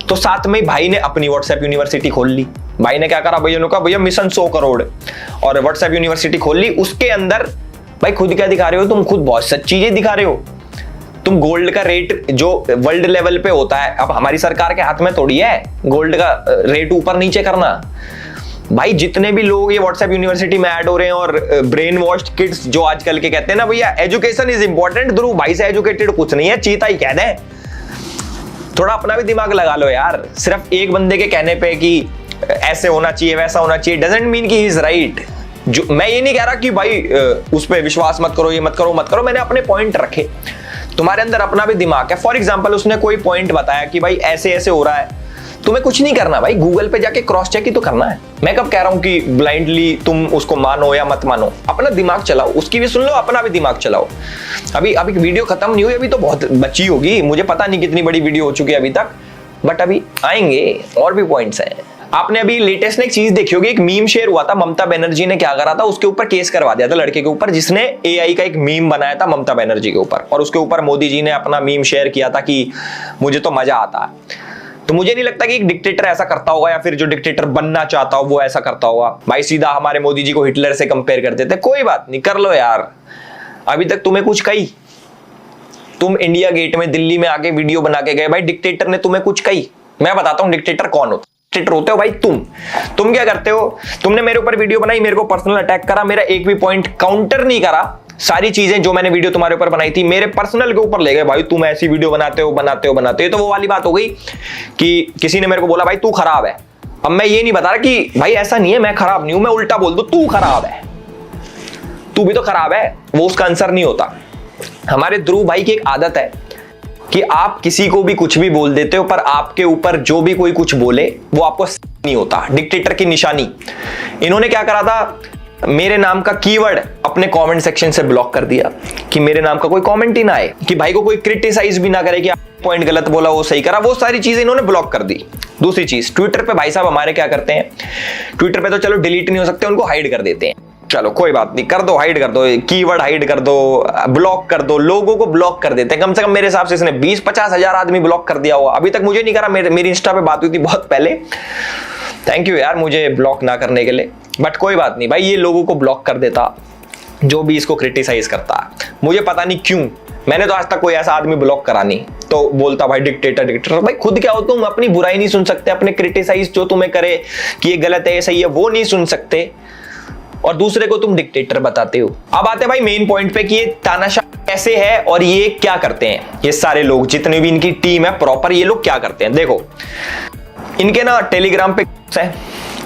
तो साथ में भाई ने अपनी व्हाट्सएप यूनिवर्सिटी खोल ली। भाई ने क्या करा, भैया ने कहा भैया मिशन 100 करोड़ और व्हाट्सएप यूनिवर्सिटी खोल ली। उसके अंदर भाई खुद क्या दिखा रहे हो तुम, खुद बहुत सच चीजें दिखा रहे हो। तुम गोल्ड का रेट जो वर्ल्ड लेवल पे होता है, अब हमारी सरकार के हाथ में थोड़ी है गोल्ड का रेट ऊपर नीचे करना। भाई जितने भी लोग ये व्हाट्सएप यूनिवर्सिटी में ऐड हो रहे हैं और ब्रेन वॉश्ड किड्स जो आजकल के कहते हैं ना भैया एजुकेशन इज इंपॉर्टेंट, ध्रुव भाई से एजुकेटेड कुछ नहीं है, चीता ही कह दें। थोड़ा अपना भी दिमाग लगा लो यार। सिर्फ एक बंदे के कहने पे कि ऐसे होना चाहिए वैसा होना चाहिए डजंट मीन कि ही इज राइट। जो मैं ये नहीं कह रहा कि भाई उस पर विश्वास मत करो, ये मत करो, मैंने अपने पॉइंट रखे। तुम्हारे अंदर अपना भी दिमाग है। फॉर एग्जाम्पल उसने कोई पॉइंट बताया कि भाई ऐसे ऐसे हो रहा है, तुम्हें कुछ नहीं करना भाई, गूगल पे जाके क्रॉस चेक ही तो करना है। मैं कब कह रहा हूं कि ब्लाइंडली तुम उसको मानो या मत मानो, अपना दिमाग चलाओ, उसकी भी सुन लो, अपना भी दिमाग चलाओ। अभी वीडियो खत्म नहीं हुई, अभी तो बहुत बची होगी, मुझे पता नहीं कितनी बड़ी वीडियो हो चुकी है अभी तक, बट अभी आएंगे और भी पॉइंट्स हैं। आपने अभी लेटेस्ट में एक चीज देखी होगी, एक मीम शेयर हुआ था, ममता बनर्जी ने क्या करा था, उसके ऊपर केस करवा दिया था लड़के के ऊपर जिसने एआई का एक मीम बनाया था ममता बनर्जी के ऊपर, और उसके ऊपर मोदी जी ने अपना मीम शेयर किया था कि मुझे तो मजा आता है। तो मुझे नहीं लगता कि एक डिक्टेटर ऐसा करता होगा या फिर जो डिक्टेटर बनना चाहता हो वो ऐसा करता होगा। भाई सीधा हमारे मोदी जी को हिटलर से कंपेयर करते थे, कोई बात नहीं, कर लो यार। अभी तक तुम्हें कुछ कही? तुम इंडिया गेट में दिल्ली में आके वीडियो बना के गए, भाई डिक्टेटर ने तुम्हें कुछ कही? मैं बताता हूं डिक्टेटर कौन होता। डिक्टेटर होते हो भाई तुम क्या करते हो, तुमने मेरे ऊपर वीडियो बनाई, मेरे को पर्सनल अटैक करा, मेरा एक भी पॉइंट काउंटर नहीं करा, सारी चीजें जो मैंने वीडियो तुम्हारे ऊपर बनाई थी मेरे पर्सनल के ऊपर ले गए। भाई तुम ऐसी वीडियो बनाते हो। तो वो वाली बात हो गई कि किसी ने मेरे को बोला भाई तू खराब है। अब मैं ये नहीं बता रहा कि भाई ऐसा नहीं है, मैं खराब नहीं हूं, मैं उल्टा बोल दूं तू खराब है, तू भी तो खराब है, वो उसका आंसर नहीं होता। हमारे ध्रुव भाई की एक आदत है कि आप किसी को भी कुछ भी बोल देते हो, पर आपके ऊपर जो भी कोई कुछ बोले वो आपको नहीं होता। डिक्टेटर की निशानी। इन्होंने क्या करा था, मेरे नाम का कीवर्ड अपने कमेंट सेक्शन से ब्लॉक कर दिया कि मेरे नाम का कोई कमेंट ही ना आए, कि भाई को कोई क्रिटिसाइज भी ना करे कि पॉइंट गलत बोला वो सही करा, वो सारी चीजें इन्होंने ब्लॉक कर दी। दूसरी चीज, ट्विटर पे भाई साहब हमारे क्या करते हैं, ट्विटर पे तो चलो डिलीट नहीं हो सकते, उनको हाइड कर देते हैं। चलो कोई बात नहीं, कर दो, हाइड कर दो, कीवर्ड हाइड कर दो, ब्लॉक कर दो, लोगों को ब्लॉक कर देते हैं। कम से कम मेरे हिसाब से इसने 20-50 हजार आदमी ब्लॉक कर दिया हुआ, अभी तक मुझे नहीं करा। मेरी इंस्टा पे बात हुई थी बहुत पहले, थैंक यू यार मुझे ब्लॉक ना करने के लिए, बट कोई बात नहीं भाई, ये लोगों को ब्लॉक कर देता जो भी इसको क्रिटिसाइज करता है। मुझे पता नहीं क्यों, मैंने तो आज तक कोई ऐसा आदमी ब्लॉक करा नहीं, तो बोलता भाई डिक्टेटर। भाई खुद क्या हो तुम, अपनी बुराई नहीं सुन सकते, अपने क्रिटिसाइज जो तुम्हें करे कि ये गलत है ये सही है वो नहीं सुन सकते, और दूसरे को तुम डिक्टेटर बताते हो। अब आते हैं भाई मेन पॉइंट पे कि ये तानाशाह कैसे है और ये क्या करते हैं। ये सारे लोग जितने भी इनकी टीम है प्रॉपर, ये लोग क्या करते हैं देखो, इनके ना टेलीग्राम पे ग्रुप्स हैं,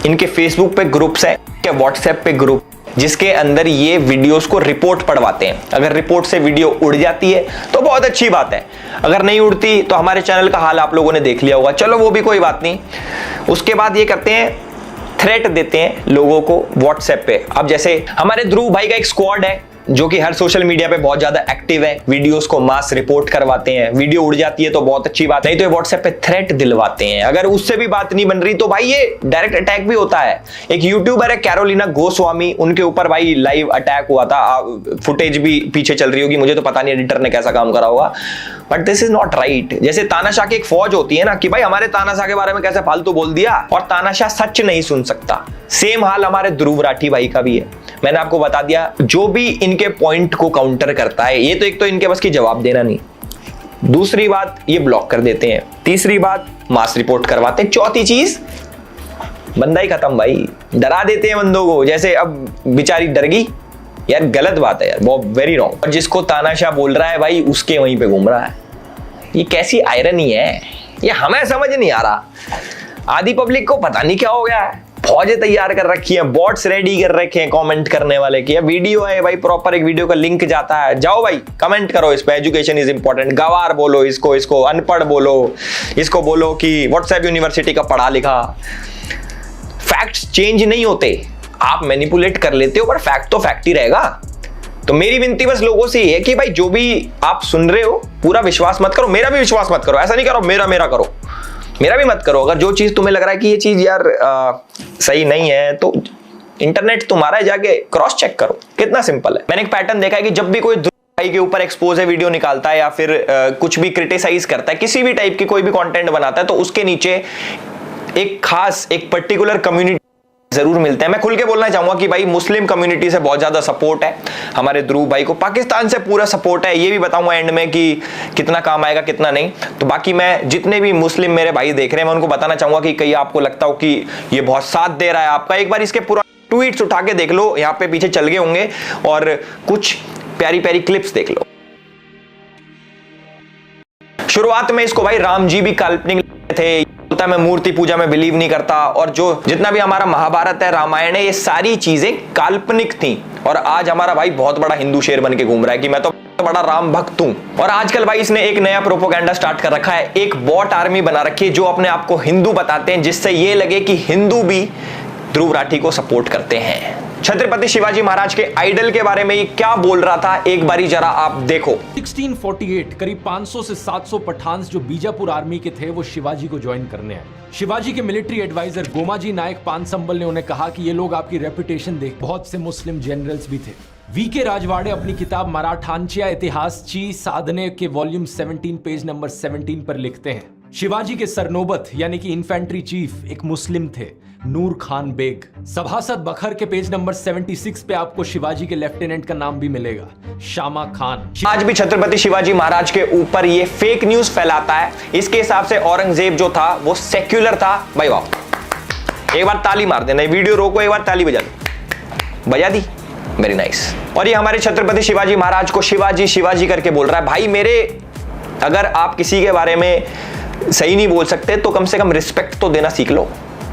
इनके फेसबुक पे ग्रुप्स हैं, इनके व्हाट्सएप पे ग्रुप, जिसके अंदर ये वीडियोस को रिपोर्ट पढ़वाते हैं। अगर रिपोर्ट से वीडियो उड़ जाती है तो बहुत अच्छी बात है, अगर नहीं उड़ती तो हमारे चैनल का हाल आप लोगों ने देख लिया होगा, चलो वो भी कोई बात नहीं। उसके बाद ये करते हैं, थ्रेट देते हैं लोगों को व्हाट्सएप पे। अब जैसे हमारे ध्रुव भाई का एक स्क्वाड है जो कि हर सोशल मीडिया पे बहुत ज्यादा एक्टिव है, वीडियोस को मास रिपोर्ट करवाते हैं, वीडियो उड़ जाती है तो बहुत अच्छी बात, नहीं तो ये व्हाट्सएप पे थ्रेट दिलवाते हैं। अगर उससे भी बात नहीं बन रही तो भाई ये डायरेक्ट अटैक भी होता है। एक यूट्यूबर है कैरोलिना गोस्वामी, उनके ऊपर भाई लाइव अटैक हुआ था, फुटेज भी पीछे चल रही होगी, मुझे तो पता नहीं एडिटर ने कैसा काम करा होगा, but this is not right. जैसे तानाशाह की एक फौज होती है ना कि भाई हमारे तानाशाह के बारे में कैसे फालतू बोल दिया, और तानाशाह सच नहीं सुन सकता। सेम हाल हमारे ध्रुव राठी भाई का भी है। मैंने आपको बता दिया, जो भी इनके पॉइंट को काउंटर करता है, ये तो एक तो इनके बस की जवाब देना नहीं, दूसरी बात ये ब्लॉक कर देते हैं, तीसरी बात मास रिपोर्ट करवाते हैं, चौथी चीज बंदा ही खत्म भाई, डरा देते हैं बंदों को। जैसे अब बेचारी डर गई यार, गलत बात है यार, वो वेरी रॉन्ग। और जिसको तानाशाह बोल रहा है भाई उसके वहीं पे घूम रहा है, ये कैसी आयरनी है, ये हमें समझ नहीं आ रहा। आधी पब्लिक को पता नहीं क्या हो गया है, फौजें तैयार कर रखी हैं, बॉट्स रेडी कर रखे हैं कमेंट करने वाले की। वीडियो है भाई, प्रॉपर एक वीडियो का लिंक जाता है, जाओ भाई कमेंट करो इस पे, एजुकेशन इज इंपॉर्टेंट, गवार बोलो इसको अनपढ़ बोलो, इसको बोलो कि व्हाट्सएप यूनिवर्सिटी का पढ़ा लिखा। फैक्ट्स चेंज नहीं होते, आप मैनिपुलेट कर लेते हो, पर फैक्ट तो फैक्ट ही रहेगा। तो मेरी विनती बस लोगों से ये है कि भाई जो भी आप सुन रहे हो पूरा विश्वास मत करो, मेरा भी विश्वास मत करो, ऐसा नहीं करो मेरा करो, मेरा भी मत करो। अगर जो चीज तुम्हें लग रहा है कि ये चीज यार सही नहीं है तो इंटरनेट तुम्हारा है, जाके क्रॉस चेक करो, कितना सिंपल है। मैंने एक पैटर्न देखा है कि जब भी कोई भाई के ऊपर एक्सपोज है वीडियो निकालता है या फिर कुछ भी क्रिटिसाइज करता है, किसी भी टाइप की कोई भी कंटेंट बनाता है, तो उसके नीचे एक पर्टिकुलर कम्युनिटी जरूर मिलते हैं। मैं खुल के बोलना चाहूंगा कि भाई मुस्लिम कम्युनिटी से बहुत ज्यादा सपोर्ट है हमारे ध्रुव भाई को, पाकिस्तान से पूरा सपोर्ट है, ये भी बताऊंगा एंड में कि कितना काम आएगा कितना नहीं। तो बाकी मैं जितने भी मुस्लिम मेरे भाई देख रहे हैं मैं उनको बताना चाहूंगा कि कहीं आपको लगता हो कि ये बहुत साथ दे रहा है आपका, एक बार इसके पूरा ट्वीट्स उठा के देख लो, यहाँ पे पीछे चल गए होंगे, और कुछ प्यारी प्यारी क्लिप्स देख लो। शुरुआत में इसको भाई राम जी भी काल्पनिक थे, बोलता मैं मूर्ति पूजा में बिलीव नहीं करता, और जो जितना भी हमारा महाभारत है रामायण है ये सारी चीजें काल्पनिक थी, और आज हमारा भाई बहुत बड़ा हिंदू शेर बन के घूम रहा है कि मैं तो बड़ा राम भक्त हूं। और आजकल भाई इसने एक नया प्रोपोगेंडा स्टार्ट कर रखा है, एक बॉट आर्मी बना रखी है जो अपने आप को हिंदू बताते हैं, जिससे ये लगे कि हिंदू भी ध्रुव राठी को सपोर्ट करते हैं। छत्रपति शिवाजी महाराज के आइडल के बारे में ये क्या बोल रहा था, एक बारी जरा आप देखो। 1648 करीब 500 से 700 पठान्स जो बीजापुर आर्मी के थे वो शिवाजी को ज्वाइन करने आए। शिवाजी के मिलिट्री एडवाइजर गोमाजी नायक पानसंबल ने उन्हें कहा कि ये लोग आपकी रेपुटेशन देख, बहुत से मुस्लिम जनरल्स भी थे। वीके राजवाड़े अपनी किताब मराठांच्या इतिहासची साधने के वॉल्यूम 17 पेज नंबर 17 पर लिखते हैं, शिवाजी के सरनोबत यानी कि इन्फेंट्री चीफ एक मुस्लिम थे, नूर खान बेग। सभासद बखर के पेज नंबर 76 पे आपको शिवाजी के लेफ्टिनेंट का नाम भी मिलेगा, शामा खान। आज भी छत्रपति शिवाजी महाराज के ऊपर ये फेक न्यूज फैलाता है। इसके हिसाब से औरंगजेब जो था वो सेक्युलर था। भाई वाह, एक बार ताली मार देना, वीडियो रोको, एक बार ताली बजा दो, बजा दी, वेरी नाइस। और ये हमारे छत्रपति शिवाजी महाराज को शिवाजी शिवाजी करके बोल रहा है। भाई मेरे, अगर आप किसी के बारे में सही नहीं बोल सकते तो कम से कम रिस्पेक्ट तो देना सीख लो।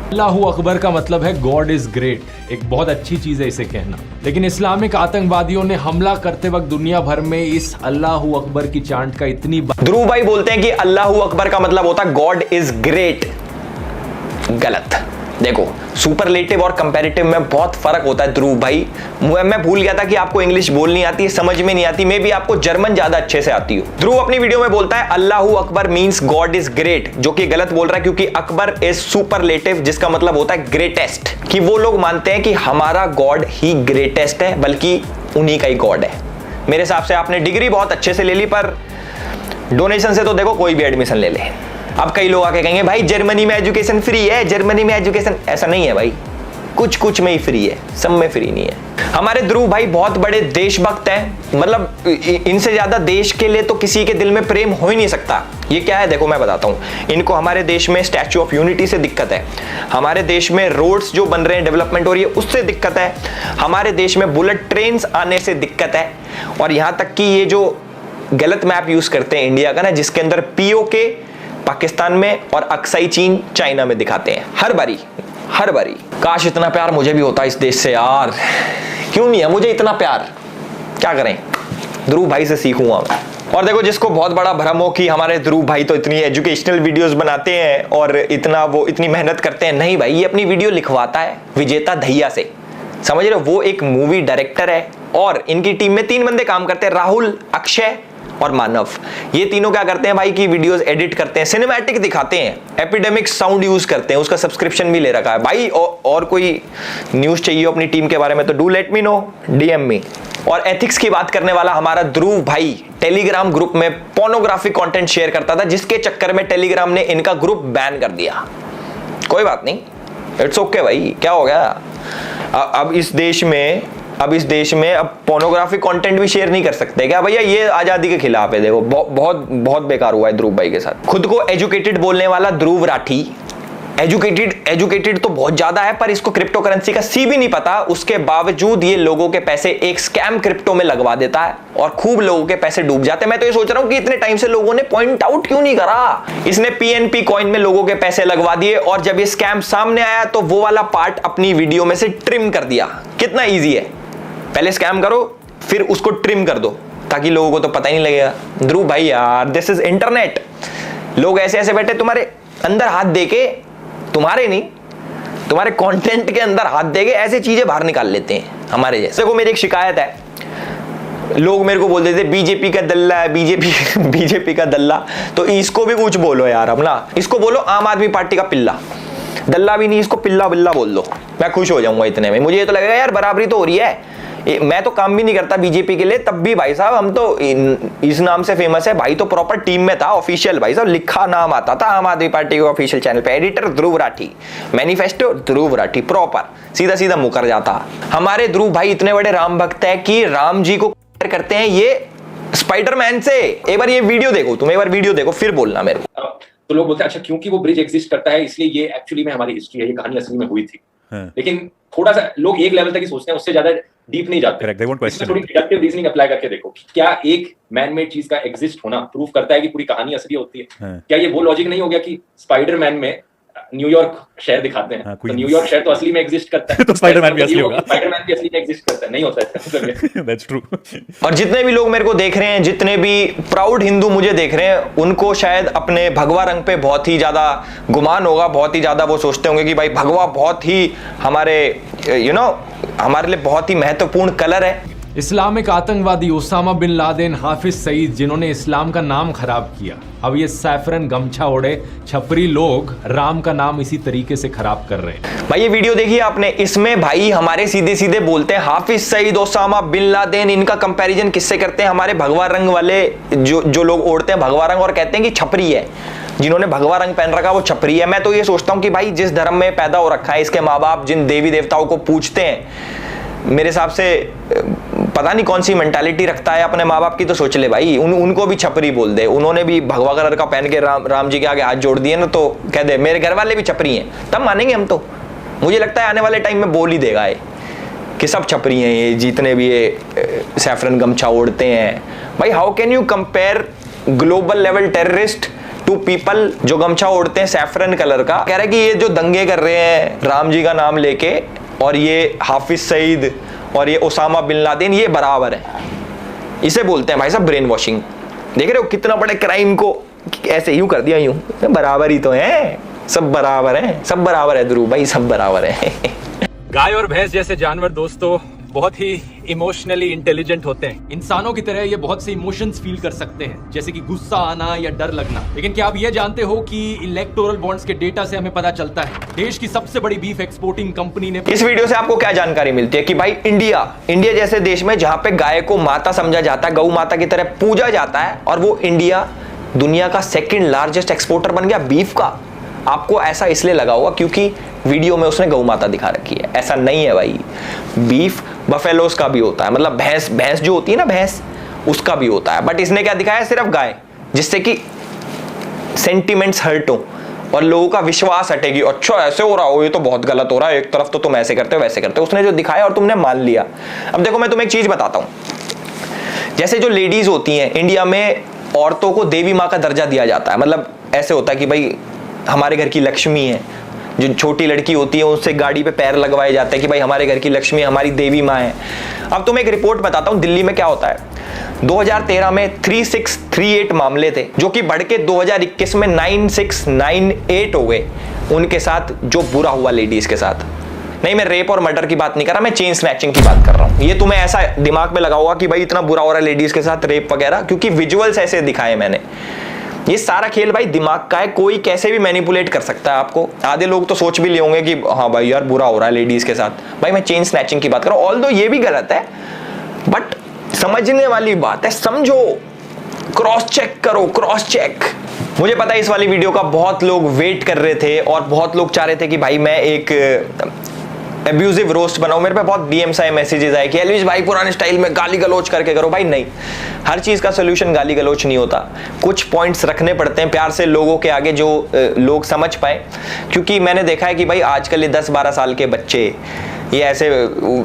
अल्लाहू अकबर का मतलब है गॉड इज ग्रेट, एक बहुत अच्छी चीज है इसे कहना, लेकिन इस्लामिक आतंकवादियों ने हमला करते वक्त दुनिया भर में इस अल्लाहू अकबर की चांट का इतनी ध्रुव भाई बोलते हैं कि अल्लाहू अकबर का मतलब होता है गॉड इज ग्रेट। गलत, देखो सुपरलेटिव और कंपैरेटिव में बहुत फर्क होता है ध्रुव भाई। मैं भूल गया था कि आपको इंग्लिश बोलनी आती है, समझ में नहीं आती, मे बी आपको जर्मन ज्यादा अच्छे से आती हो। ध्रुव अपनी वीडियो में बोलता है Allahu Akbar means God is great, जो कि गलत बोल रहा है क्योंकि अकबर इज सुपरलेटिव, जिसका मतलब होता है ग्रेटेस्ट, कि वो लोग मानते हैं कि हमारा गॉड ही ग्रेटेस्ट है, बल्कि उन्हीं का ही गॉड है। मेरे हिसाब से आपने डिग्री बहुत अच्छे से ले ली, पर डोनेशन से तो देखो कोई भी एडमिशन ले ले। अब कई लोग आके कहेंगे भाई जर्मनी में एजुकेशन फ्री है, जर्मनी में एजुकेशन, ऐसा नहीं है भाई, कुछ कुछ में ही फ्री है, सब में फ्री नहीं है। हमारे ध्रुव भाई बहुत बड़े देशभक्त हैं, मतलब इनसे ज्यादा देश के लिए तो किसी के दिल में प्रेम हो ही नहीं सकता। ये क्या है देखो मैं बताता हूँ। इनको हमारे देश में स्टैच्यू ऑफ यूनिटी से दिक्कत है, हमारे देश में रोड्स जो बन रहे हैं, डेवलपमेंट हो रही है उससे दिक्कत है, हमारे देश में बुलेट ट्रेन आने से दिक्कत है, और यहां तक कि ये जो गलत मैप यूज करते हैं इंडिया का ना, जिसके अंदर पीओके पाकिस्तान में और अक्साई चीन चाइना में दिखाते हैं हर बारी। काश इतना प्यार मुझे भी होता इस देश से यार, क्यों नहीं है मुझे इतना प्यार, क्या करें, ध्रुव भाई से सीखूंगा मैं। और देखो जिसको बहुत बड़ा भ्रम हो कि हमारे ध्रुव भाई तो इतनी एजुकेशनल वीडियोस बनाते हैं और इतनी मेहनत करते हैं, नहीं भाई, ये अपनी वीडियो लिखवाता है विजेता दहिया से, समझ रहे हो। वो एक मूवी डायरेक्टर है और इनकी टीम में 3 बंदे काम करते हैं, राहुल, अक्षय और मानव। ये तीनों क्या करते हैं भाई कि वीडियोस एडिट करते हैं, सिनेमैटिक दिखाते हैं, एपिडेमिक साउंड यूज करते हैं, उसका सब्सक्रिप्शन भी ले रखा है भाई। और कोई न्यूज चाहिए अपनी टीम के बारे में तो do let me know, DM me. और एथिक्स की बात करने वाला हमारा ध्रुव भाई टेलीग्राम ग्रुप में पोर्नोग्राफिक कंटेंट शेयर करता था, जिसके चक्कर में टेलीग्राम ने इनका ग्रुप बैन कर दिया। कोई बात नहीं, इट्स ओके भाई, क्या हो गया। अब इस देश में अब पोर्नोग्राफिक कंटेंट भी शेयर नहीं कर सकते क्या भैया, ये आजादी के खिलाफ है। देखो बहुत बेकार हुआ है ध्रुव भाई के साथ। खुद को एजुकेटेड बोलने वाला ध्रुव राठी, एजुकेटेड तो बहुत ज्यादा है, पर इसको क्रिप्टो करेंसी का सी भी नहीं पता, उसके बावजूद ये लोगों के पैसे एक स्कैम क्रिप्टो में लगवा देता है और खूब लोगों के पैसे डूब जाते हैं। मैं तो ये सोच रहा हूं कि इतने टाइम से लोगों ने पॉइंट आउट क्यों नहीं करा। इसने पीएनपी कॉइन में लोगों के पैसे लगवा दिए और जब ये स्कैम सामने आया तो वो वाला पार्ट अपनी वीडियो में से ट्रिम कर दिया। कितना ईजी है, पहले स्कैम करो फिर उसको ट्रिम कर दो ताकि लोगों को तो पता ही नहीं लगेगा। ध्रुव भाई यार, दिस इज इंटरनेट, लोग ऐसे ऐसे बैठे तुम्हारे अंदर हाथ देके, तुम्हारे नहीं, तुम्हारे कंटेंट के अंदर हाथ देके ऐसे चीजें बाहर निकाल लेते हैं हमारे जैसे। देखो मेरी एक शिकायत है, लोग मेरे को बोल देते बीजेपी का दल्ला है, बीजेपी का दल्ला, तो इसको भी कुछ बोलो यार अपना, इसको बोलो आम आदमी पार्टी का पिल्ला, दल्ला भी नहीं, इसको पिल्ला बिल्ला बोल दो, मैं खुश हो जाऊंगा इतने में। मुझे ये तो लगेगा यार बराबरी तो हो रही है। मैं तो काम भी नहीं करता बीजेपी के लिए, तब भी भाई साहब हम तो इस नाम से फेमस है, भाई तो प्रॉपर टीम में था, ऑफिशियल भाई साहब लिखा नाम आता था आम आदमी पार्टी के ऑफिशियल चैनल पे, editor Dhruv Rathee, manifesto Dhruv Rathee, proper सीधा मुकर जाता। हमारे ध्रुव भाई इतने बड़े राम भक्त है कि राम जी को करते हैं ये स्पाइडरमैन से। एक बार ये वीडियो देखो, तुम एक बार वीडियो देखो फिर बोलना मेरे को। तो लोग बोलते हैं अच्छा क्योंकि वो ब्रिज एग्जिस्ट करता है इसलिए ये एक्चुअली में हमारी हिस्ट्री है, ये कहानी असली में हुई थी। लेकिन थोड़ा सा लोग एक लेवल तक ही सोचते हैं, उससे ज्यादा डीप नहीं जाते। थोड़ी डिडक्टिव रीजनिंग अप्लाई करके देखो, क्या एक मैन मेड चीज का एग्जिस्ट होना प्रूफ करता है कि पूरी कहानी असली होती है? क्या ये वो लॉजिक नहीं हो गया कि स्पाइडरमैन में न्यूयॉर्क शहर दिखाते हैं, तो न्यूयॉर्क शहर तो असली में एग्जिस्ट करता है, तो स्पाइडरमैन भी असली होगा, स्पाइडरमैन भी असली में एग्जिस्ट करता है? नहीं होता है। That's true. और जितने भी लोग मेरे को देख रहे हैं, जितने भी प्राउड हिंदू मुझे देख रहे हैं, उनको शायद अपने भगवा रंग पे बहुत ही ज्यादा गुमान होगा, बहुत ही ज्यादा वो सोचते होंगे कि भाई भगवा बहुत ही हमारे हमारे लिए बहुत ही महत्वपूर्ण कलर है। इस्लामिक आतंकवादी Osama bin Laden, Hafiz Saeed, जिन्होंने इस्लाम का नाम खराब किया, अब ये सैफरन गमछा ओढ़े छपरी लोग राम का नाम इसी तरीके से खराब कर रहे हैं। भाई ये वीडियो देखिए आपने, इसमें भाई हमारे सीधे सीधे बोलते हैं Hafiz Saeed, Osama bin Laden, इनका कंपैरिजन किससे करते हैं? हमारे भगवा रंग वाले जो लोग ओढ़ते हैं भगवा रंग और कहते हैं कि छपरी है, जिन्होंने भगवा रंग पहन रखा वो छपरी है। मैं तो ये सोचता हूं कि भाई जिस धर्म में पैदा हो रखा है, इसके माँ बाप जिन देवी देवताओं को पूजते हैं, मेरे हिसाब से पता नहीं कौन सी मेंटालिटी रखता है अपने माँ बाप की, तो सोच ले भाई उनको भी छपरी बोल दे। उन्होंने भी भगवा कलर का पहन के राम जी के आगे हाथ जोड़ दिए ना, तो कह दे मेरे घर वाले भी छपरी हैं, तब मानेंगे हम तो। मुझे लगता है आने वाले टाइम में बोल ही देगा ये कि सब छपरी हैं, ये जितने भी ये सैफरन गमछा ओढ़ते हैं। भाई how can you compare global level terrorist to people जो गमछा ओढ़ते हैं सैफरन कलर का? कह रहा है कि ये जो दंगे कर रहे हैं राम जी का नाम लेके, और ये हाफिज सईद और ये ओसामा बिन लादेन, ये बराबर है। इसे बोलते हैं भाई साहब ब्रेन वॉशिंग। देख रहे हो कितना बड़े क्राइम को ऐसे यूं कर दिया, यूं बराबर ही तो है, सब बराबर है ध्रुव भाई, सब बराबर है। गाय और भैंस जैसे जानवर दोस्तों बहुत ही इमोशनली इंटेलिजेंट होते हैं। इंसानों की तरह ये बहुत से इमोशंस फील कर सकते हैं, जैसे कि गुस्सा आना या डर लगना। लेकिन क्या आप ये जानते हो कि इलेक्टोरल बॉन्ड्स के डेटा से हमें पता चलता है देश की सबसे बड़ी बीफ एक्सपोर्टिंग कंपनी ने। इस वीडियो से आपको क्या जानकारी मिलती है कि भाई इंडिया जैसे देश में जहां पे गाय को माता समझा जाता है, गौ माता की तरह पूजा जाता है, और वो इंडिया दुनिया का सेकंड लार्जेस्ट एक्सपोर्टर बन गया बीफ का। आपको ऐसा इसलिए लगा होगा क्योंकि वीडियो में उसने गौ माता दिखा रखी है। ऐसा नहीं है भाई, बीफ बफेलोस का भी होता है, मतलब भैंस जो होती है ना, भैंस, उसका भी होता है। बट इसने क्या दिखाया, सिर्फ गाय, जिससे कि सेंटिमेंट्स हर्ट हो और लोगों का विश्वास हटेगी। अच्छा ऐसे हो रहा हो, ये तो बहुत गलत हो रहा है, एक तरफ तो तुम ऐसे करते हो वैसे करते हो। उसने जो दिखाया और तुमने मान लिया। अब देखो मैं तुम्हें एक चीज बताता हूं, जैसे जो लेडीज होती हैं इंडिया में, औरतों को देवी माँ का दर्जा दिया जाता है। मतलब ऐसे होता है कि भाई हमारे घर की लक्ष्मी है, जो छोटी लड़की होती है उससे गाड़ी पे पैर लगवाए जाते हैं कि भाई हमारे घर की लक्ष्मी हमारी देवी माँ है। अब तुम्हें एक रिपोर्ट बताता हूं दिल्ली में क्या होता है। 2013 में 3638 मामले थे, जो कि बढ़ के 2021 में 9698 हो गए उनके साथ जो बुरा हुआ लेडीज के साथ। नहीं, मैं रेप और मर्डर की बात नहीं कर रहा, मैं चेन स्नैचिंग की बात कर रहा हूं। ये तुम्हें ऐसा दिमाग में लगा होगा कि भाई इतना बुरा हो रहा है लेडीज के साथ, रेप वगैरह, क्योंकि विजुअल्स ऐसे दिखाए मैंने। ये सारा खेल भाई दिमाग का है, कोई कैसे भी मैनिपुलेट कर सकता है आपको। आधे लोग तो सोच भी ले होंगे कि हाँ भाई यार बुरा हो रहा है लेडीज के साथ। भाई मैं चेन स्नैचिंग की बात कर रहा हूं, ऑल्दो ये भी गलत है, बट समझने वाली बात है, समझो, क्रॉस चेक करो, क्रॉस चेक। मुझे पता है इस वाली वीडियो का बहुत लोग वेट कर रहे थे और बहुत लोग चाह रहे थे कि भाई मैं एक एब्यूजिव रोस्ट बनाऊं। मेरे पे बहुत डीएम्स आए, मैसेजेस आए कि एलविश भाई पुराने स्टाइल में गाली गलोच करके करो। भाई नहीं, हर चीज का सोल्यूशन गाली गलोच नहीं होता। कुछ पॉइंट्स रखने पड़ते हैं प्यार से लोगों के आगे, जो लोग समझ पाए। क्योंकि मैंने देखा है कि भाई आजकल ये 10-12 साल के बच्चे, ये ऐसे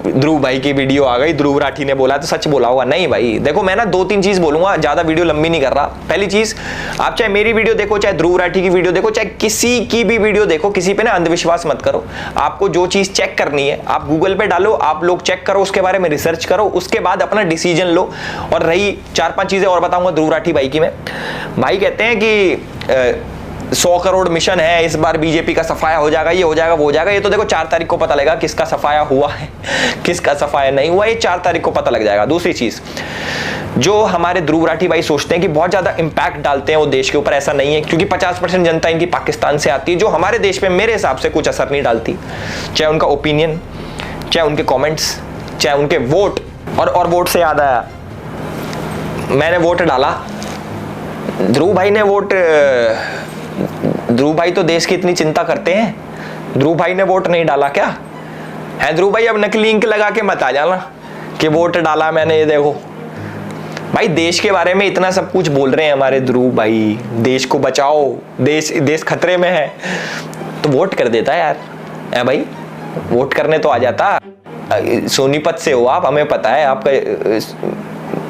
ध्रुव भाई की वीडियो आ गई, ध्रुव राठी ने बोला तो सच बोला होगा। नहीं भाई देखो, मैं ना 2-3 चीज बोलूंगा, ज्यादा वीडियो लंबी नहीं कर रहा। पहली चीज, आप चाहे मेरी वीडियो देखो, चाहे ध्रुव राठी की वीडियो देखो, चाहे किसी की भी वीडियो देखो, किसी पे ना अंधविश्वास मत करो। आपको जो चीज चेक करनी है आप गूगल पे डालो, आप लोग चेक करो, उसके बारे में रिसर्च करो, उसके बाद अपना डिसीजन लो। और रही 4-5 चीजें और बताऊंगा ध्रुव राठी भाई की। मैं भाई कहते हैं कि 100 करोड़ मिशन है, इस बार बीजेपी का सफाया हो जाएगा, ये हो जाएगा, वो हो जाएगा। ये तो देखो 4 तारीख को पता लगेगा किसका सफाया हुआ है, किसका सफाया नहीं हुआ, ये 4 तारीख को पता लग जाएगा। दूसरी चीज, जो हमारे ध्रुव राठी भाई सोचते हैं कि बहुत ज्यादा इंपैक्ट डालते हैं वो देश के ऊपर, ऐसा नहीं है, क्योंकि 50% जनता इनकी पाकिस्तान से आती है, जो हमारे देश पे मेरे हिसाब से कुछ असर नहीं डालती। चाहे उनका ओपिनियन, चाहे उनके कॉमेंट्स, चाहे उनके वोट। और वोट से याद आया, मैंने वोट डाला, ध्रुव भाई ने वोट, ध्रुव भाई तो देश की इतनी चिंता करते हैं, ध्रुव भाई ने वोट नहीं डाला क्या है? ध्रुव भाई अब नकली इंक लगा के मत आ जाना कि वोट डाला मैंने, ये देखो भाई देश के बारे में इतना सब कुछ बोल रहे हैं हमारे ध्रुव भाई, देश को बचाओ, देश खतरे में है, तो वोट कर देता है यार। है भाई, वोट करने तो आ जाता। सोनीपत से हो आप, हमें पता है, आपका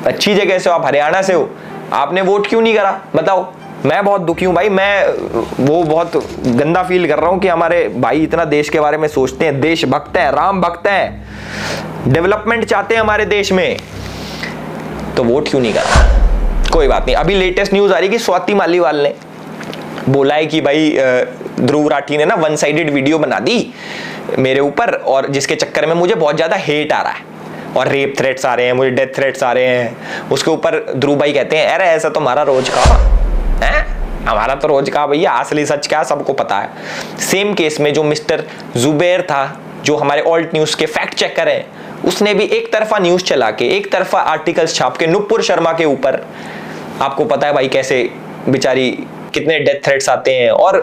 अच्छी जगह से हो, आप हरियाणा से हो, आपने वोट क्यों नहीं करा बताओ? मैं बहुत दुखी हूं भाई, मैं वो बहुत गंदा फील कर रहा हूं कि हमारे भाई इतना देश के बारे में सोचते हैं, देश भक्त है, राम भक्त है, डेवलपमेंट चाहते हैं हमारे देश में, तो वोट क्यों नहीं करा? कोई बात नहीं। अभी लेटेस्ट न्यूज आ रही कि स्वाति मालीवाल ने बोला है कि भाई ध्रुव राठी ने ना 1 साइडेड वीडियो बना दी मेरे ऊपर, और जिसके चक्कर में मुझे बहुत ज्यादा हेट आ रहा है और रेप थ्रेट्स आ रहे हैं, मुझे डेथ थ्रेट्स आ रहे हैं। उसके ऊपर ध्रुव भाई कहते हैं अरे ऐसा तो हमारा रोज का है, हमारा तो रोज का भैया, असली सच क्या सबको पता है। सेम केस में जो मिस्टर जुबैर था, जो हमारे ऑल्ट न्यूज के फैक्ट चेकर है, उसने भी एक तरफा न्यूज चला के, एक तरफा आर्टिकल्स छाप के नुपुर शर्मा के ऊपर, आपको पता है भाई कैसे बेचारी कितने डेथ थ्रेट्स आते हैं, और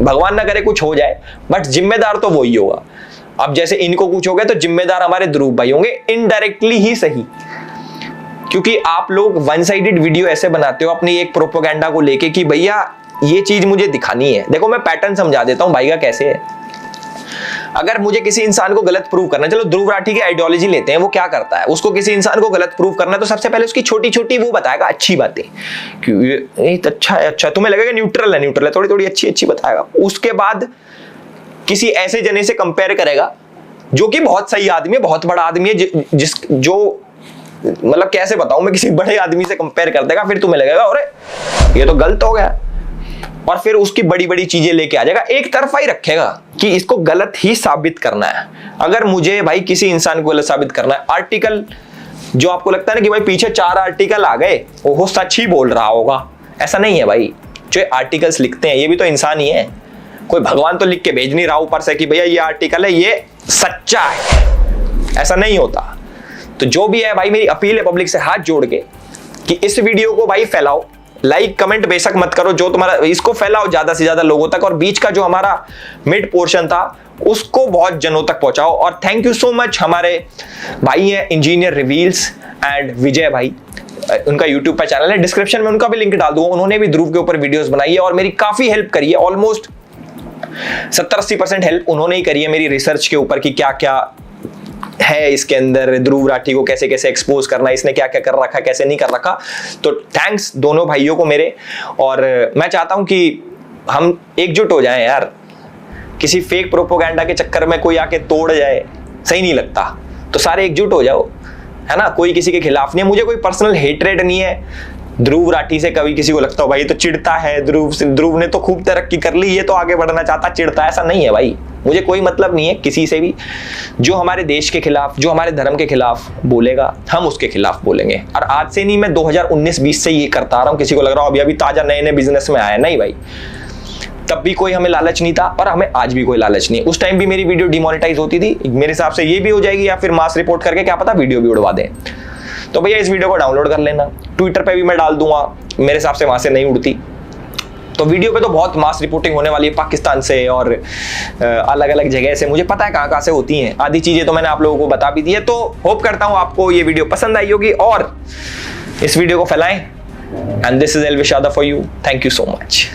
भगवान ना करे कुछ हो जाए, बट जिम्मेदार तो वही होगा। अब जैसे इनको कुछ हो गया तो जिम्मेदार हमारे ध्रुव भाई होंगे, इनडायरेक्टली ही सही, क्योंकि आप लोग 1 साइडेड वीडियो ऐसे बनाते हो अपनी एक प्रोपेगेंडा को लेके कि भैया ये चीज मुझे दिखानी है। देखो मैं पैटर्न समझा देता हूं भाई का कैसे है। अगर मुझे किसी इंसान को गलत प्रूव करना है, चलो ध्रुव राठी की आइडियोलॉजी लेते हैं, वो क्या करता है, उसको किसी इंसान को गलत प्रूव करना है तो सबसे पहले उसकी छोटी छोटी वो बताएगा अच्छी बातें, ये अच्छा है, अच्छा तुम्हें लगेगा न्यूट्रल है, थोड़ी थोड़ी अच्छी बताएगा। उसके बाद किसी ऐसे जने से कंपेयर करेगा जो कि बहुत सही आदमी है, बहुत बड़ा आदमी है, जो मतलब कैसे बताऊं मैं, किसी बड़े आदमी से कंपेयर कर देगा, फिर तुम्हें लगेगा अरे ये तो गलत हो गया। और फिर उसकी बड़ी बड़ी चीजें लेके आ जाएगा, एक तरफा ही रखेगा कि इसको गलत ही साबित करना है। अगर मुझे भाई किसी इंसान को गलत साबित करना है, आर्टिकल जो आपको लगता है ना कि भाई पीछे 4 आर्टिकल आ गए, वो सच ही बोल रहा होगा, ऐसा नहीं है भाई। जो आर्टिकल्स लिखते हैं ये भी तो इंसान ही है, कोई भगवान तो लिख के भेज नहीं रहा ऊपर से कि भैया ये आर्टिकल है ये सच्चा है, ऐसा नहीं होता। तो जो भी है भाई, मेरी अपील है पब्लिक से हाथ जोड़ के कि इस वीडियो को भाई फैलाओ, लाइक कमेंट बेशक मत करो, जो तुम्हारा इसको फैलाओ ज्यादा से ज्यादा लोगों तक, और बीच का जो हमारा मिड पोर्शन था उसको बहुत जनों तक पहुंचाओ। और थैंक यू सो मच, हमारे भाई हैं इंजीनियर रिवील्स एंड विजय भाई, उनका यूट्यूब पर चैनल है, डिस्क्रिप्शन में उनका भी लिंक डाल दूंगा। उन्होंने भी ध्रुव के ऊपर वीडियोस बनाई है और मेरी काफी हेल्प करी है, ऑलमोस्ट 70-80% हेल्प उन्होंने ही करी है मेरी रिसर्च के ऊपर कि क्या क्या है इसके अंदर, ध्रुव राठी को कैसे कैसे एक्सपोज करना है, इसने क्या क्या कर रखा, कैसे नहीं कर रखा। तो थैंक्स दोनों भाइयों को मेरे, और मैं चाहता हूं कि हम एकजुट हो जाएं यार, किसी फेक प्रोपोगेंडा के चक्कर में कोई आके तोड़ जाए, सही नहीं लगता। तो सारे एकजुट हो जाओ, है ना, कोई किसी के खिलाफ नहीं है। मुझे कोई पर्सनल हेटरेट नहीं है ध्रुव राठी से, कभी किसी को लगता हो भाई तो चिढ़ता है ध्रुव ने तो खूब तरक्की कर ली, ये तो आगे बढ़ना चाहता, चिढ़ता, ऐसा नहीं है भाई। मुझे कोई मतलब नहीं है किसी से भी। जो हमारे देश के खिलाफ, जो हमारे धर्म के खिलाफ बोलेगा, हम उसके खिलाफ बोलेंगे। और आज से नहीं, मैं 2019-20 से ये करता आ रहा हूं। किसी को लग रहा हो अभी ताजा नए नए बिजनेस में आया, नहीं भाई, तब भी कोई हमें लालच नहीं था और हमें आज भी कोई लालच नहीं है। उस टाइम भी मेरी वीडियो डिमोनेटाइज होती थी, मेरे हिसाब से ये भी हो जाएगी, या फिर मास रिपोर्ट करके क्या पता वीडियो भी उड़वा दें। तो भैया इस वीडियो को डाउनलोड कर लेना, ट्विटर पे भी मैं डाल दूंगा, मेरे हिसाब से वहां से नहीं उड़ती। तो वीडियो पे तो बहुत मास रिपोर्टिंग होने वाली है पाकिस्तान से और अलग अलग जगह से, मुझे पता है कहां कहां से होती हैं, आधी चीजें तो मैंने आप लोगों को बता भी दी है। तो होप करता हूं आपको ये वीडियो पसंद आई होगी और इस वीडियो को फैलाएं। And this is Elvish Yadav for you, thank you so much.